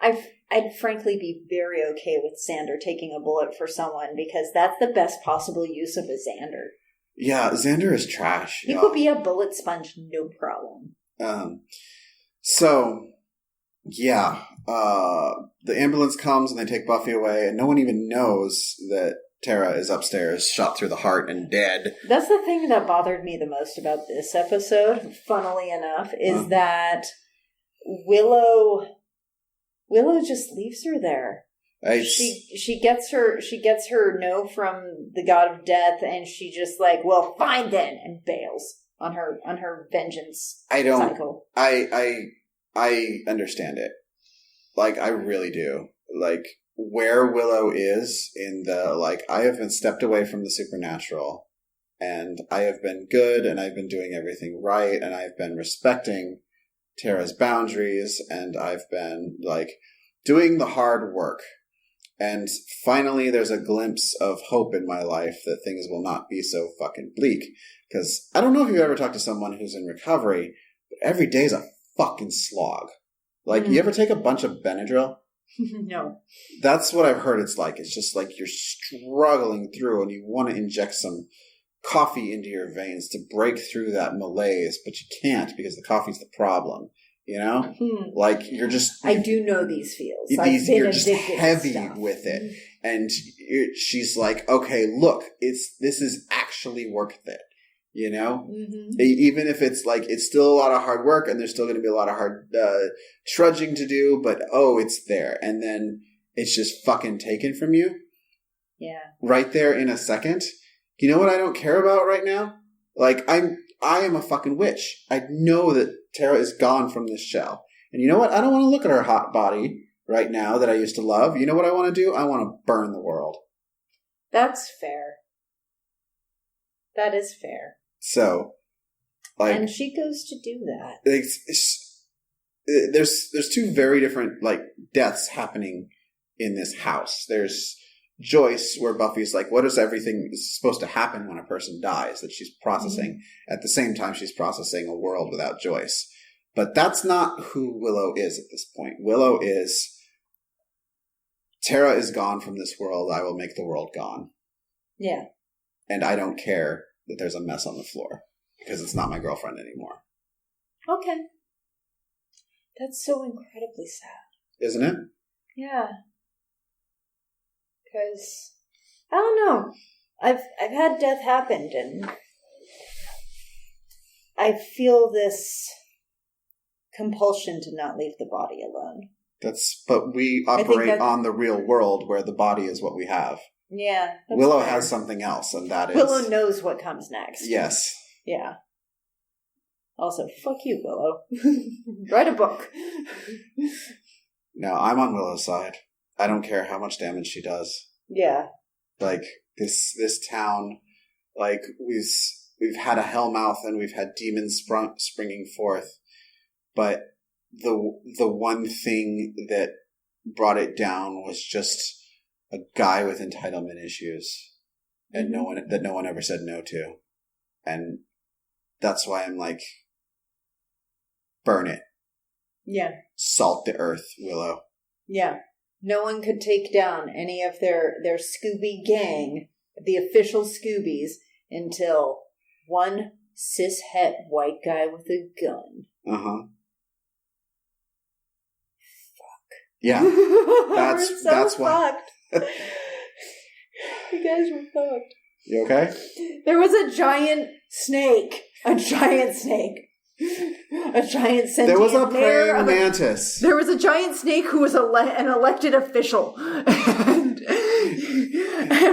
I'd frankly be very okay with Xander taking a bullet for someone, because that's the best possible use of a Xander. Yeah, Xander is trash. He could be a bullet sponge, no problem. So, yeah, the ambulance comes and they take Buffy away, and no one even knows that Tara is upstairs, shot through the heart and dead. That's the thing that bothered me the most about this episode, funnily enough, is that Willow just leaves her there. She gets her no from the god of death, and she just well, fine then, and bails on her vengeance cycle. I understand it. I really do. Where Willow is in the, I have been stepped away from the supernatural, and I have been good, and I've been doing everything right, and I've been respecting Tara's boundaries, and I've been, doing the hard work. And finally, there's a glimpse of hope in my life that things will not be so fucking bleak. Because I don't know if you've ever talked to someone who's in recovery, but every day's a fucking slog. Like, you ever take a bunch of Benadryl? No. That's what I've heard it's like. It's just like you're struggling through and you want to inject some coffee into your veins to break through that malaise, but you can't because the coffee's the problem. You know? Like, you're just... I do know these feels. You're just heavy with it. And she's like, okay, look, this is actually worth it. You know? Even if it's like, it's still a lot of hard work and there's still going to be a lot of hard trudging to do, but it's there. And then it's just fucking taken from you. Yeah. Right there in a second. You know what I don't care about right now? Like, I am a fucking witch. I know that Tara is gone from this shell. And you know what? I don't want to look at her hot body right now that I used to love. You know what I want to do? I want to burn the world. That's fair. That is fair. So, like... And she goes to do that. There's two very different, like, deaths happening in this house. There's Joyce, where Buffy's like, what is everything supposed to happen when a person dies that she's processing? At the same time, she's processing a world without Joyce. But that's not who Willow is at this point. Willow is, Tara is gone from this world. I will make the world gone. Yeah. And I don't care that there's a mess on the floor because it's not my girlfriend anymore. Okay. That's so incredibly sad. Isn't it? Yeah. Because, I don't know. I've had death happen and I feel this compulsion to not leave the body alone. But we operate on the real world where the body is what we have. Yeah. Willow has something else, and that is... Willow knows what comes next. Yes. Yeah. Also, fuck you, Willow. Write a book. No, I'm on Willow's side. I don't care how much damage she does. Yeah. Like, this town, like, we've had a hellmouth and we've had demons springing forth, but the one thing that brought it down was just a guy with entitlement issues, and no one ever said no to, and that's why I'm like, burn it. Yeah. Salt the earth, Willow. Yeah. No one could take down any of their Scooby gang, the official Scoobies, until one cis-het white guy with a gun. Uh-huh. Fuck. Yeah. That's why. You guys were fucked. You okay? There was a giant snake. A giant sentient. There was a praying mantis. There was a giant snake who was an elected official. And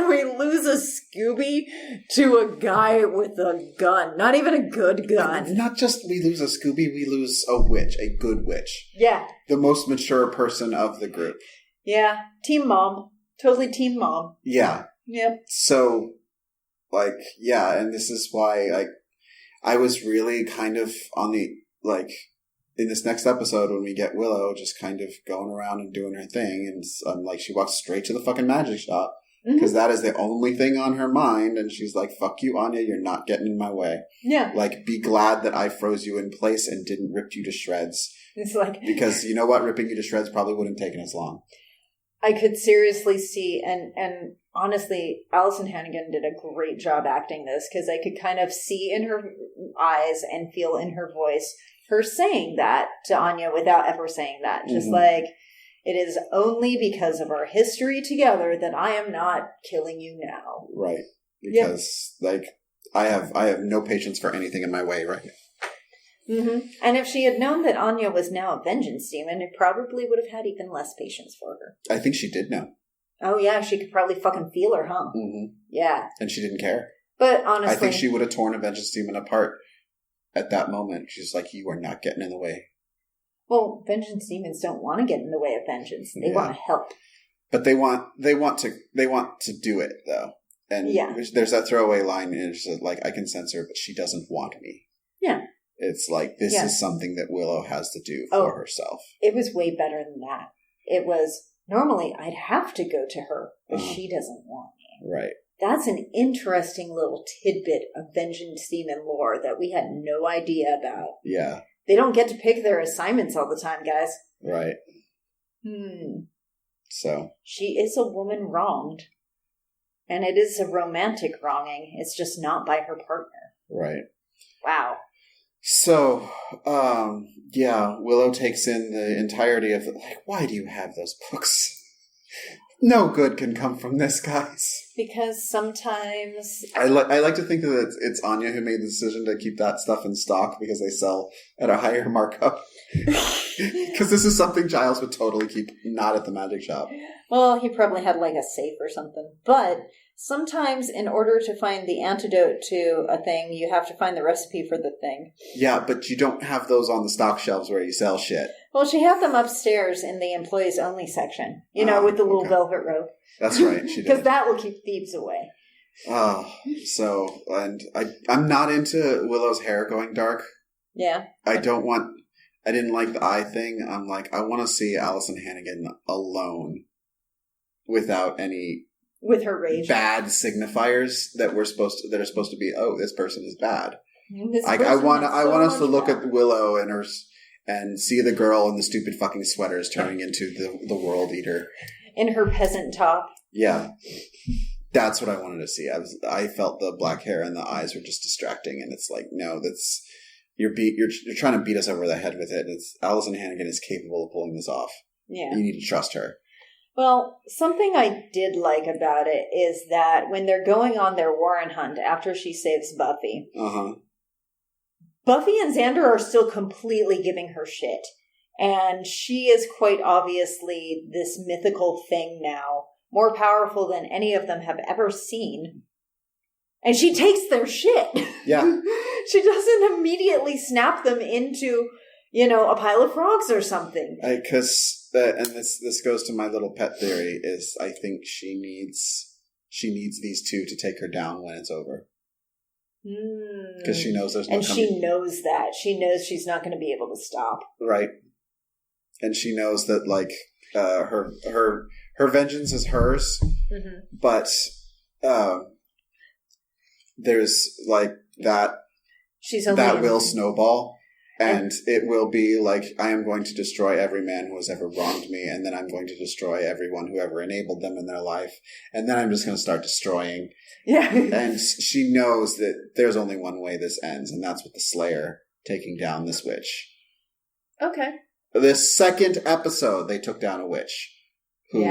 we lose a Scooby to a guy with a gun. Not even a good gun. Not just we lose a Scooby, we lose a witch. A good witch. Yeah. The most mature person of the group. Yeah. Team mom. Totally team mom. Yeah. Yep. So, like, yeah, and this is why, like, I was really kind of on the, like, in this next episode when we get Willow just kind of going around and doing her thing, and I'm like, she walks straight to the fucking magic shop, because that is the only thing on her mind, and she's like, fuck you, Anya, you're not getting in my way. Yeah. Like, be glad that I froze you in place and didn't rip you to shreds. It's like... Because you know what? Ripping you to shreds probably wouldn't have taken as long. I could seriously see, and honestly, Alison Hannigan did a great job acting this, because I could kind of see in her eyes and feel in her voice her saying that to Anya without ever saying that. Just like, it is only because of our history together that I am not killing you now. Right. Because, like, I have no patience for anything in my way right now. Mm-hmm. And if she had known that Anya was now a vengeance demon, it probably would have had even less patience for her. I think she did know. Oh, yeah, she could probably fucking feel her, huh? Mm-hmm. Yeah. And she didn't care. But honestly... I think she would have torn a vengeance demon apart at that moment. She's like, you are not getting in the way. Well, vengeance demons don't want to get in the way of vengeance. They want to help. But they want to do it, though. And there's that throwaway line, and it's just like, I can sense her, but she doesn't want me. Yeah. It's like, this is something that Willow has to do for herself. It was way better than that. It was, normally I'd have to go to her, but she doesn't want me. Right. That's an interesting little tidbit of vengeance demon lore that we had no idea about. Yeah. They don't get to pick their assignments all the time, guys. Right. So. She is a woman wronged. And it is a romantic wronging. It's just not by her partner. Right. Wow. So, Willow takes in the entirety of it. Like, why do you have those books? No good can come from this, guys. Because sometimes... I like to think that it's Anya who made the decision to keep that stuff in stock because they sell at a higher markup. Because this is something Giles would totally keep not at the magic shop. Well, he probably had like a safe or something. But sometimes in order to find the antidote to a thing, you have to find the recipe for the thing. Yeah, but you don't have those on the stock shelves where you sell shit. Well, she had them upstairs in the employees only section, with the little velvet rope. That's right, she did. Because that will keep thieves away. And I'm not into Willow's hair going dark. Yeah. I didn't like the eye thing. I'm like, I want to see Allison Hannigan alone without any with her rage bad signifiers that are supposed to be, oh, this person is bad. I want us to look at Willow and see the girl in the stupid fucking sweaters turning into the world eater in her peasant top. Yeah, that's what I wanted to see. I felt the black hair and the eyes were just distracting, and it's like, no, that's you're trying to beat us over the head with it. It's Allison Hannigan is capable of pulling this off. Yeah, you need to trust her. Well, something I did like about it is that when they're going on their Warren hunt after she saves Buffy, Buffy and Xander are still completely giving her shit. And she is quite obviously this mythical thing now, more powerful than any of them have ever seen. And she takes their shit. Yeah. She doesn't immediately snap them into, a pile of frogs or something. Because, and this goes to my little pet theory, is I think she needs these two to take her down when it's over. Because she knows there's no coming. She knows that. She knows she's not going to be able to stop. Right. And she knows that, like, her vengeance is hers, but there's, like, that will snowball, and it will be like, I am going to destroy every man who has ever wronged me, and then I'm going to destroy everyone who ever enabled them in their life, and then I'm just going to start destroying. Yeah. And she knows that there's only one way this ends, and that's with the Slayer taking down this witch. Okay. This second episode, they took down a witch who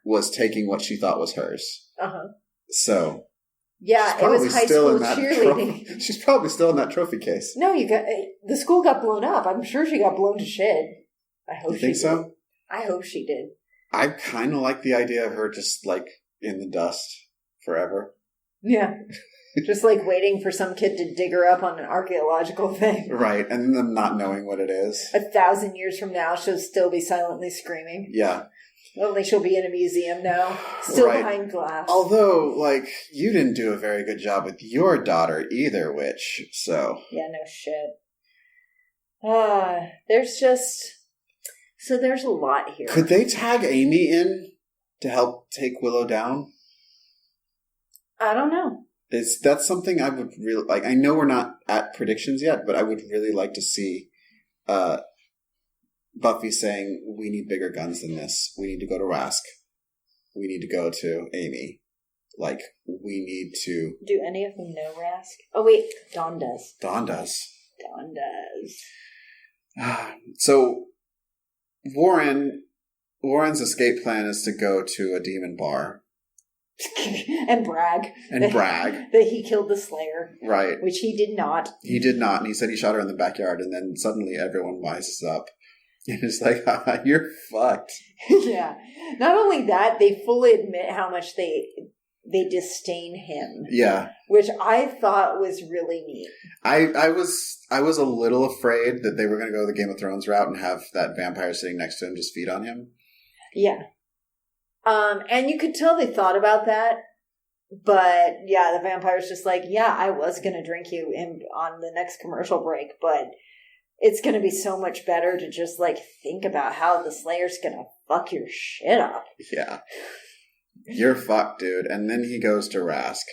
was taking what she thought was hers. So, yeah, it was high school cheerleading. She's probably still in that trophy case. No, the school got blown up. I'm sure she got blown to shit. I hope you think so? I hope she did. I kind of like the idea of her just like in the dust forever. Yeah. Just like waiting for some kid to dig her up on an archaeological thing. Right, and them not knowing what it is. 1,000 years from now, she'll still be silently screaming. Yeah. Only she'll be in a museum now, still behind glass. Although, like, you didn't do a very good job with your daughter either, witch, so. Yeah, no shit. There's a lot here. Could they tag Amy in to help take Willow down? I don't know. That's something I would really like. I know we're not at predictions yet, but I would really like to see Buffy saying, we need bigger guns than this. We need to go to Rask. We need to go to Amy. Like, we need to... Do any of them know Rask? Oh, wait. Dawn does. Dawn does. Dawn does. So, Warren's escape plan is to go to a demon bar. And brag. That he killed the Slayer. Right. Which he did not. He did not, and he said he shot her in the backyard, and then suddenly everyone wises up. And it's like, you're fucked. Yeah. Not only that, they fully admit how much they disdain him. Yeah. Which I thought was really neat. I was a little afraid that they were going to go the Game of Thrones route and have that vampire sitting next to him just feed on him. Yeah. And you could tell they thought about that. But, yeah, the vampire's just like, yeah, I was going to drink you on the next commercial break, but it's going to be so much better to just, like, think about how the Slayer's going to fuck your shit up. Yeah. You're fucked, dude. And then he goes to Rask.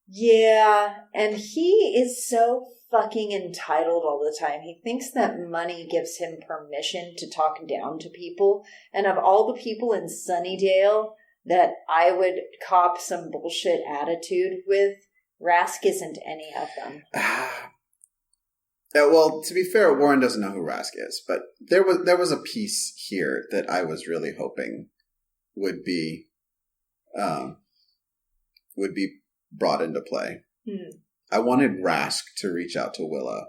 Yeah, and he is so fucking entitled all the time. He thinks that money gives him permission to talk down to people. And of all the people in Sunnydale that I would cop some bullshit attitude with, Rask isn't any of them. Well, to be fair, Warren doesn't know who Rask is, but there was a piece here that I was really hoping would be brought into play. I wanted Rask to reach out to Willow.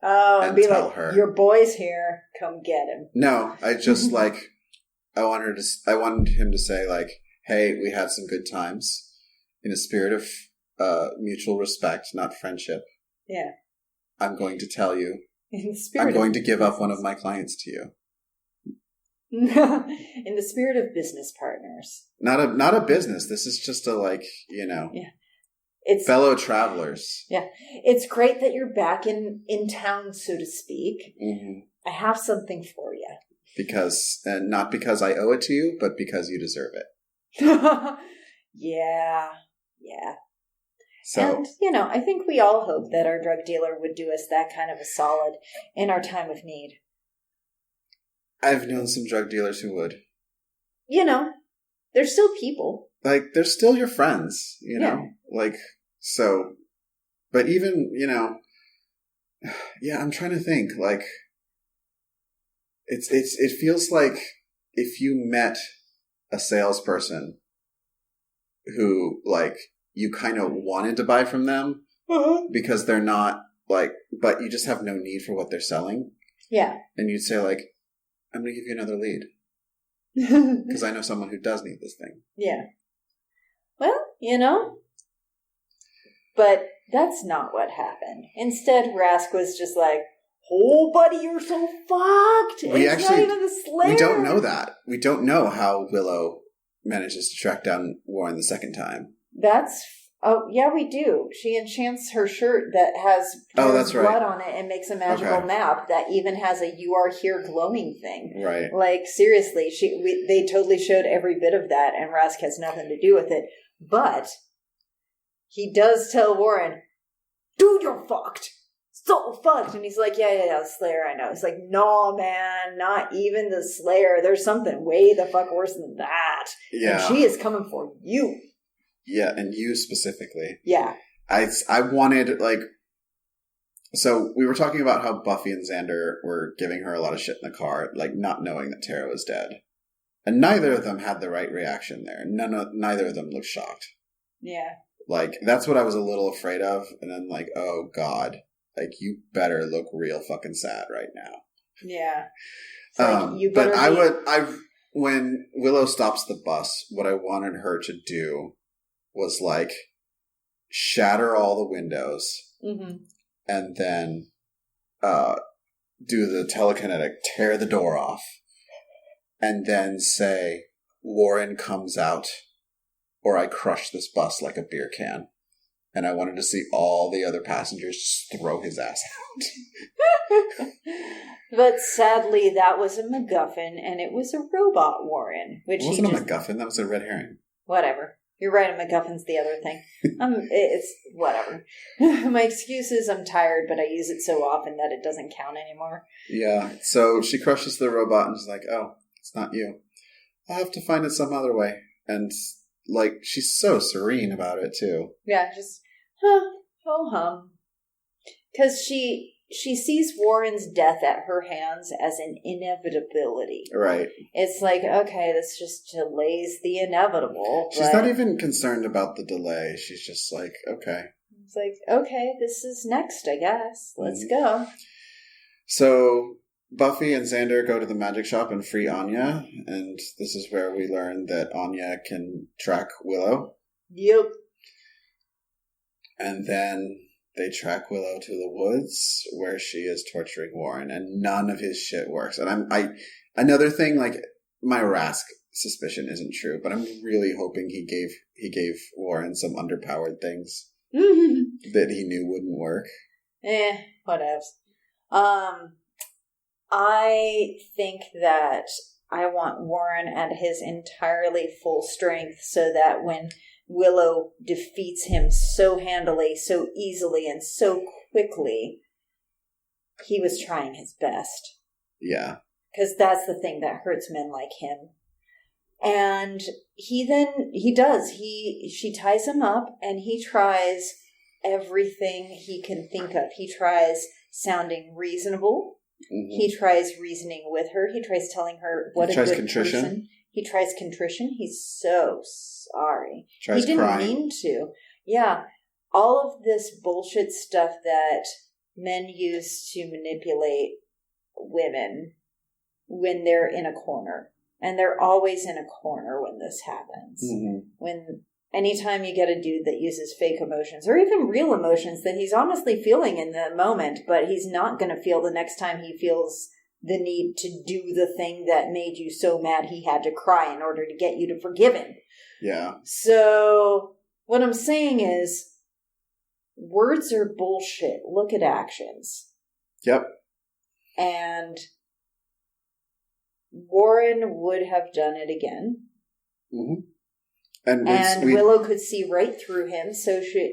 Oh, and be tell like, her, your boy's here, come get him. No, I just I wanted him to say like, hey, we had some good times in a spirit of mutual respect, not friendship. Yeah. I'm going to tell you. In the spirit I'm going to give up one of my clients to you. In the spirit of business partners. Not a business. This is just a Yeah. It's fellow travelers. Yeah. It's great that you're back in town, so to speak. Mm-hmm. I have something for you. Not because I owe it to you, but because you deserve it. Yeah. So, and, I think we all hope that our drug dealer would do us that kind of a solid in our time of need. I've known some drug dealers who would. They're still people. Like, they're still your friends, know? Like, so, but even, I'm trying to think, like, it feels like if you met a salesperson who, like, you kind of wanted to buy from them because they're not, like, but you just have no need for what they're selling. Yeah. And you'd say, like, I'm going to give you another lead. Because I know someone who does need this thing. Yeah. Well, but that's not what happened. Instead, Rask was just like, oh, buddy, you're so fucked. It's not even the Slayer. We don't know that. We don't know how Willow manages to track down Warren the second time. We do. She enchants her shirt that has blood on it and makes a magical map that even has a "You Are Here" glowing thing. Right. Like, seriously, they totally showed every bit of that, and Rask has nothing to do with it. But he does tell Warren, dude, you're fucked. So fucked. And he's like, yeah, Slayer, I know. It's like, no, man, not even the Slayer. There's something way the fuck worse than that. Yeah. And she is coming for you. Yeah, and you specifically. Yeah. I wanted, like... So, we were talking about how Buffy and Xander were giving her a lot of shit in the car, like, not knowing that Tara was dead. And neither of them had the right reaction there. Neither of them looked shocked. Yeah. Like, that's what I was a little afraid of. And then, like, oh, God. Like, you better look real fucking sad right now. Yeah. You better when Willow stops the bus, what I wanted her to do was, like, shatter all the windows and then do the telekinetic, tear the door off, and then say, Warren comes out or I crush this bus like a beer can. And I wanted to see all the other passengers just throw his ass out. But sadly, that was a MacGuffin, and it was a robot Warren. Which it wasn't a MacGuffin, that was a red herring. Whatever. You're right, a MacGuffin's the other thing. It's whatever. My excuse is I'm tired, but I use it so often that it doesn't count anymore. Yeah, so she crushes the robot and is like, oh, it's not you. I'll have to find it some other way. And... like, she's so serene about it, too. Yeah, just, ho-hum. Because she sees Warren's death at her hands as an inevitability. Right. It's like, okay, this just delays the inevitable. She's not even concerned about the delay. She's just like, okay. It's like, okay, this is next, I guess. Let's go. So... Buffy and Xander go to the magic shop and free Anya, and this is where we learn that Anya can track Willow. Yep. And then they track Willow to the woods where she is torturing Warren, and none of his shit works. And another thing, like, my Rask suspicion isn't true, but I'm really hoping he gave Warren some underpowered things that he knew wouldn't work. Whatevs. I think that I want Warren at his entirely full strength so that when Willow defeats him so handily, so easily, and so quickly, he was trying his best. Yeah. Because that's the thing that hurts men like him. And he does. She ties him up, and he tries everything he can think of. He tries sounding reasonable. Mm-hmm. He tries reasoning with her. He tries telling her what a good contrition. Person. He tries contrition. He's so sorry. He didn't mean to. Yeah. All of this bullshit stuff that men use to manipulate women when they're in a corner. And they're always in a corner when this happens. Mm-hmm. Anytime you get a dude that uses fake emotions, or even real emotions that he's honestly feeling in the moment, but he's not going to feel the next time he feels the need to do the thing that made you so mad he had to cry in order to get you to forgive him. Yeah. So what I'm saying is, words are bullshit. Look at actions. Yep. And Warren would have done it again. Mm-hmm. And Willow could see right through him.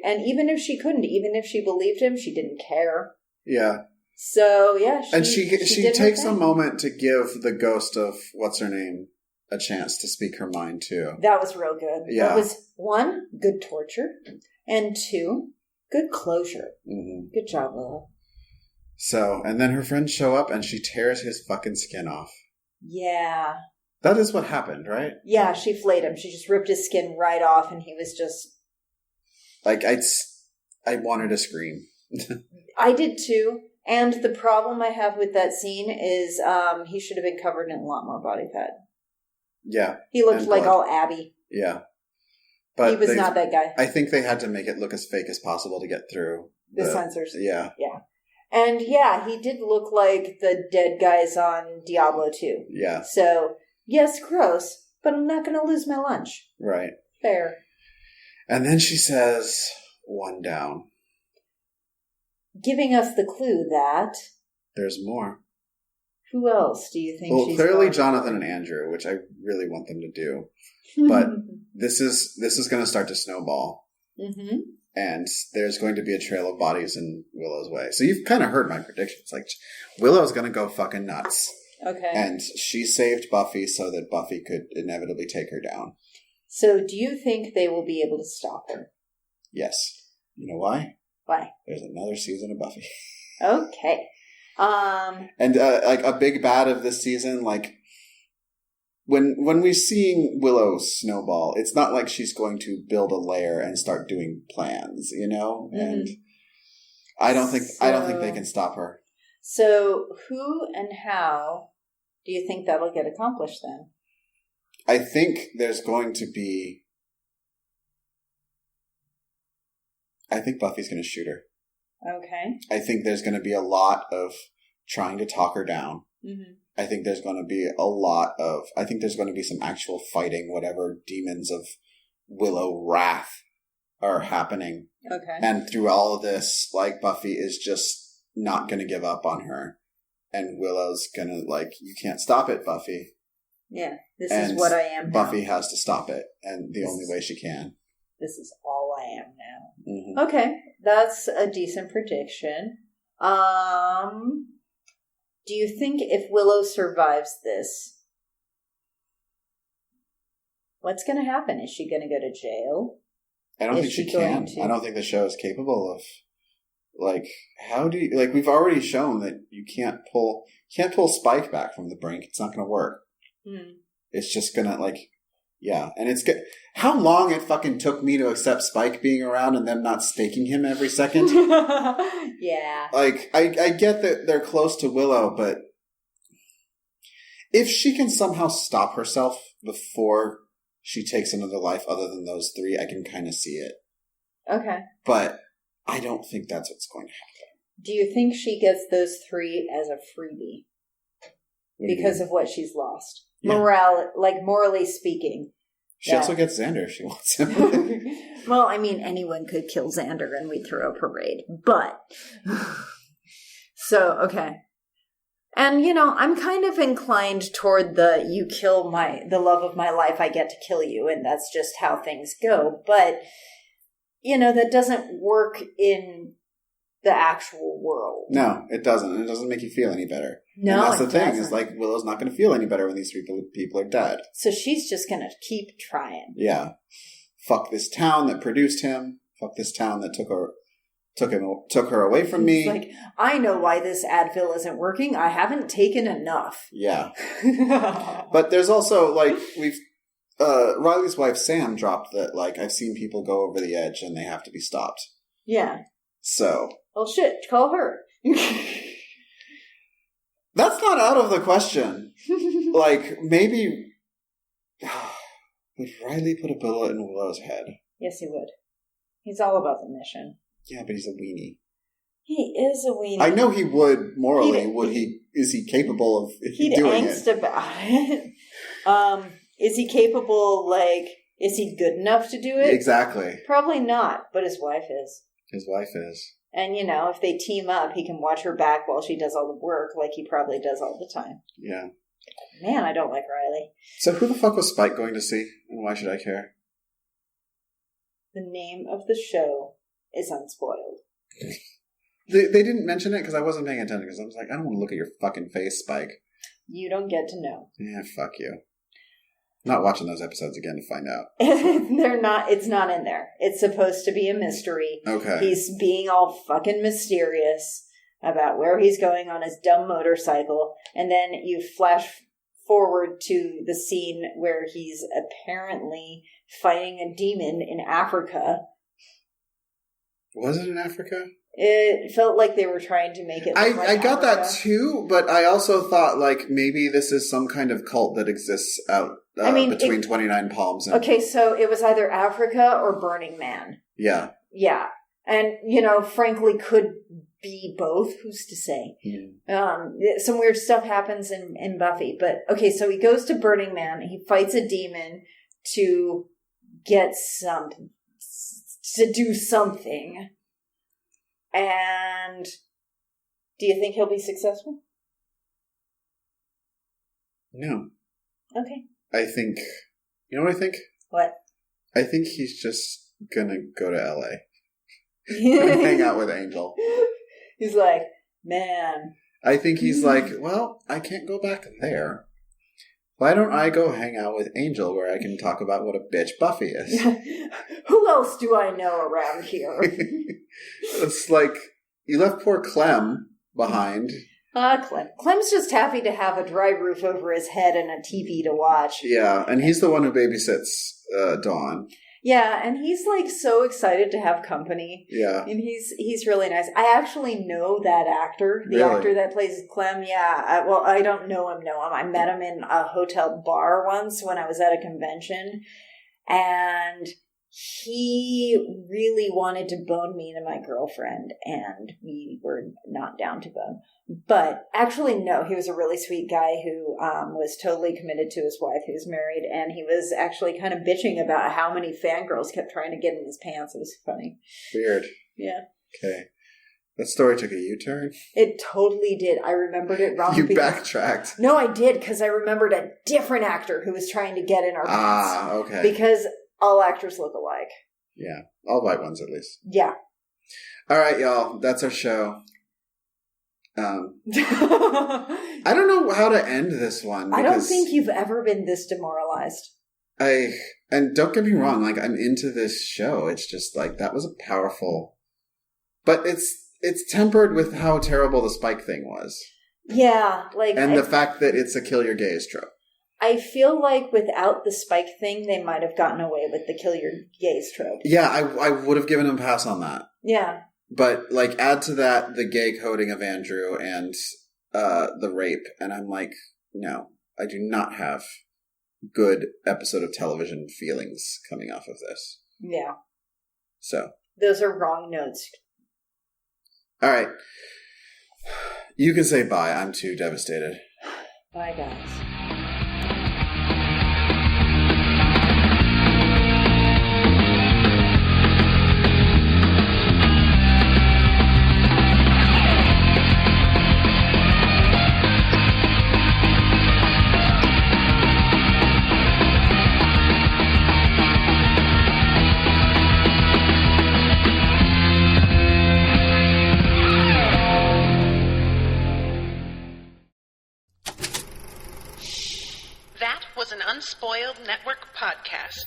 And even if she couldn't, even if she believed him, she didn't care. Yeah. So, yeah. She takes a moment to give the ghost of what's-her-name a chance to speak her mind, too. That was real good. Yeah. That was, 1, good torture, and 2, good closure. Mm-hmm. Good job, Willow. So, and then her friends show up, and she tears his fucking skin off. Yeah. That is what happened, right? Yeah, she flayed him. She just ripped his skin right off, and he was just... Like, I wanted to scream. I did, too. And the problem I have with that scene is he should have been covered in a lot more body fat. Yeah. He looked like all Abby. Yeah. But he was not that guy. I think they had to make it look as fake as possible to get through the censors. Yeah. Yeah. And yeah, he did look like the dead guys on Diablo 2. Yeah. So, yes, gross, but I'm not going to lose my lunch. Right. Fair. And then she says, 1 down. Giving us the clue that... There's more. Who else do you think she's clearly Jonathan and Andrew, which I really want them to do. But this is going to start to snowball. Mm-hmm. And there's going to be a trail of bodies in Willow's way. So you've kind of heard my predictions. Like, Willow's going to go fucking nuts. Okay. And she saved Buffy so that Buffy could inevitably take her down. So do you think they will be able to stop her? Yes. You know why? Why? There's another season of Buffy. Okay. And like a big bad of this season, like when we're seeing Willow snowball, it's not like she's going to build a lair and start doing plans, you know? Mm-hmm. And I don't think they can stop her. So who and how do you think that'll get accomplished then? I think there's going to be... I think Buffy's going to shoot her. Okay. I think there's going to be a lot of trying to talk her down. Mm-hmm. I think there's going to be there's going to be some actual fighting, whatever demons of Willow wrath are happening. Okay. And through all of this, like, Buffy is just not going to give up on her. And Willow's going to, like, you can't stop it, Buffy. Yeah, this is what I am now. Buffy has to stop it, and the only way she can. This is all I am now. Mm-hmm. Okay, that's a decent prediction. Do you think if Willow survives this, what's going to happen? Is she going to go to jail? I don't think she can. I don't think the show is capable of, like, how do you, like, we've already shown that you can't pull Spike back from the brink. It's not going to work. Hmm. It's just going to, like, yeah. And it's good. How long it fucking took me to accept Spike being around and them not staking him every second. Yeah. Like, I get that they're close to Willow, but if she can somehow stop herself before she takes another life other than those 3, I can kind of see it. Okay. But I don't think that's what's going to happen. Do you think she gets those 3 as a freebie? Because of what she's lost? Yeah. Morally speaking. She also gets Xander if she wants him. Well, I mean, anyone could kill Xander and we'd throw a parade. But, so, okay. And, I'm kind of inclined toward you kill the love of my life, I get to kill you, and that's just how things go. But, that doesn't work in the actual world. No, it doesn't. It doesn't make you feel any better. No, and that's the thing, doesn't. is like, Willow's not going to feel any better when these people are dead. So she's just going to keep trying. Yeah. Fuck this town that produced him. Fuck this town that took her away from me. It's like, I know why this Advil isn't working. I haven't taken enough. Yeah. But there's also, like, Riley's wife, Sam, dropped that, like, I've seen people go over the edge and they have to be stopped. Yeah. So. Well, shit, call her. That's not out of the question. Like, maybe. Would Riley put a bullet in Willow's head? Yes, he would. He's all about the mission. Yeah, but he's a weenie. He is a weenie. I know he would morally. Is he capable of doing it? He'd angst about it. Is he capable, is he good enough to do it? Exactly. Probably not, but his wife is. His wife is. And, if they team up, he can watch her back while she does all the work like he probably does all the time. Yeah. Man, I don't like Riley. So who the fuck was Spike going to see, and why should I care? The name of the show is Unspoiled. They didn't mention it because I wasn't paying attention, because I was like, I don't want to look at your fucking face, Spike. You don't get to know. Yeah, fuck you. Not watching those episodes again to find out. It's not in there. It's supposed to be a mystery. Okay. He's being all fucking mysterious about where he's going on his dumb motorcycle. And then you flash forward to the scene where he's apparently fighting a demon in Africa. Was it in Africa? It felt like they were trying to make it look like I got Africa. that too, but I also thought, like, maybe this is some kind of cult that exists out between 29 Palms and... Okay, so it was either Africa or Burning Man. Yeah. Yeah. And, frankly, could be both. Who's to say? Some weird stuff happens in Buffy. But, okay, so he goes to Burning Man. He fights a demon to get to do something. And do you think he'll be successful? No. Okay. I think... You know what I think? What? I think he's just gonna go to LA. And hang out with Angel. He's like, man. I think he's like, well, I can't go back there. Why don't I go hang out with Angel where I can talk about what a bitch Buffy is? Who else do I know around here? It's like, you left poor Clem behind. Clem's just happy to have a dry roof over his head and a TV to watch. Yeah, and he's the one who babysits Dawn. Yeah, and he's like so excited to have company. Yeah. And he's really nice. I actually know that actor, the actor that plays Clem. Yeah, I don't know him. I met him in a hotel bar once when I was at a convention. And he really wanted to bone me and my girlfriend, and we were not down to bone. But actually, no, he was a really sweet guy who was totally committed to his wife, who's married, and he was actually kind of bitching about how many fangirls kept trying to get in his pants. It was funny. Weird. Yeah. Okay. That story took a U-turn? It totally did. I remembered it wrong. You backtracked. No, I did, because I remembered a different actor who was trying to get in our pants. Ah, okay. Because all actors look alike. Yeah. All white ones, at least. Yeah. All right, y'all. That's our show. I don't know how to end this one. I don't think you've ever been this demoralized. And don't get me wrong, like, I'm into this show. It's just like, that was a powerful, but it's tempered with how terrible the Spike thing was. Yeah, and the fact that it's a kill your gays trope. I feel like without the Spike thing, they might have gotten away with the kill your gays trope. Yeah, I would have given him a pass on that. Yeah. But, like, add to that the gay coding of Andrew and the rape, and I'm like, no, I do not have good episode of television feelings coming off of this. Yeah. So. Those are wrong notes. All right. You can say bye. I'm too devastated. Bye, guys. Network podcast.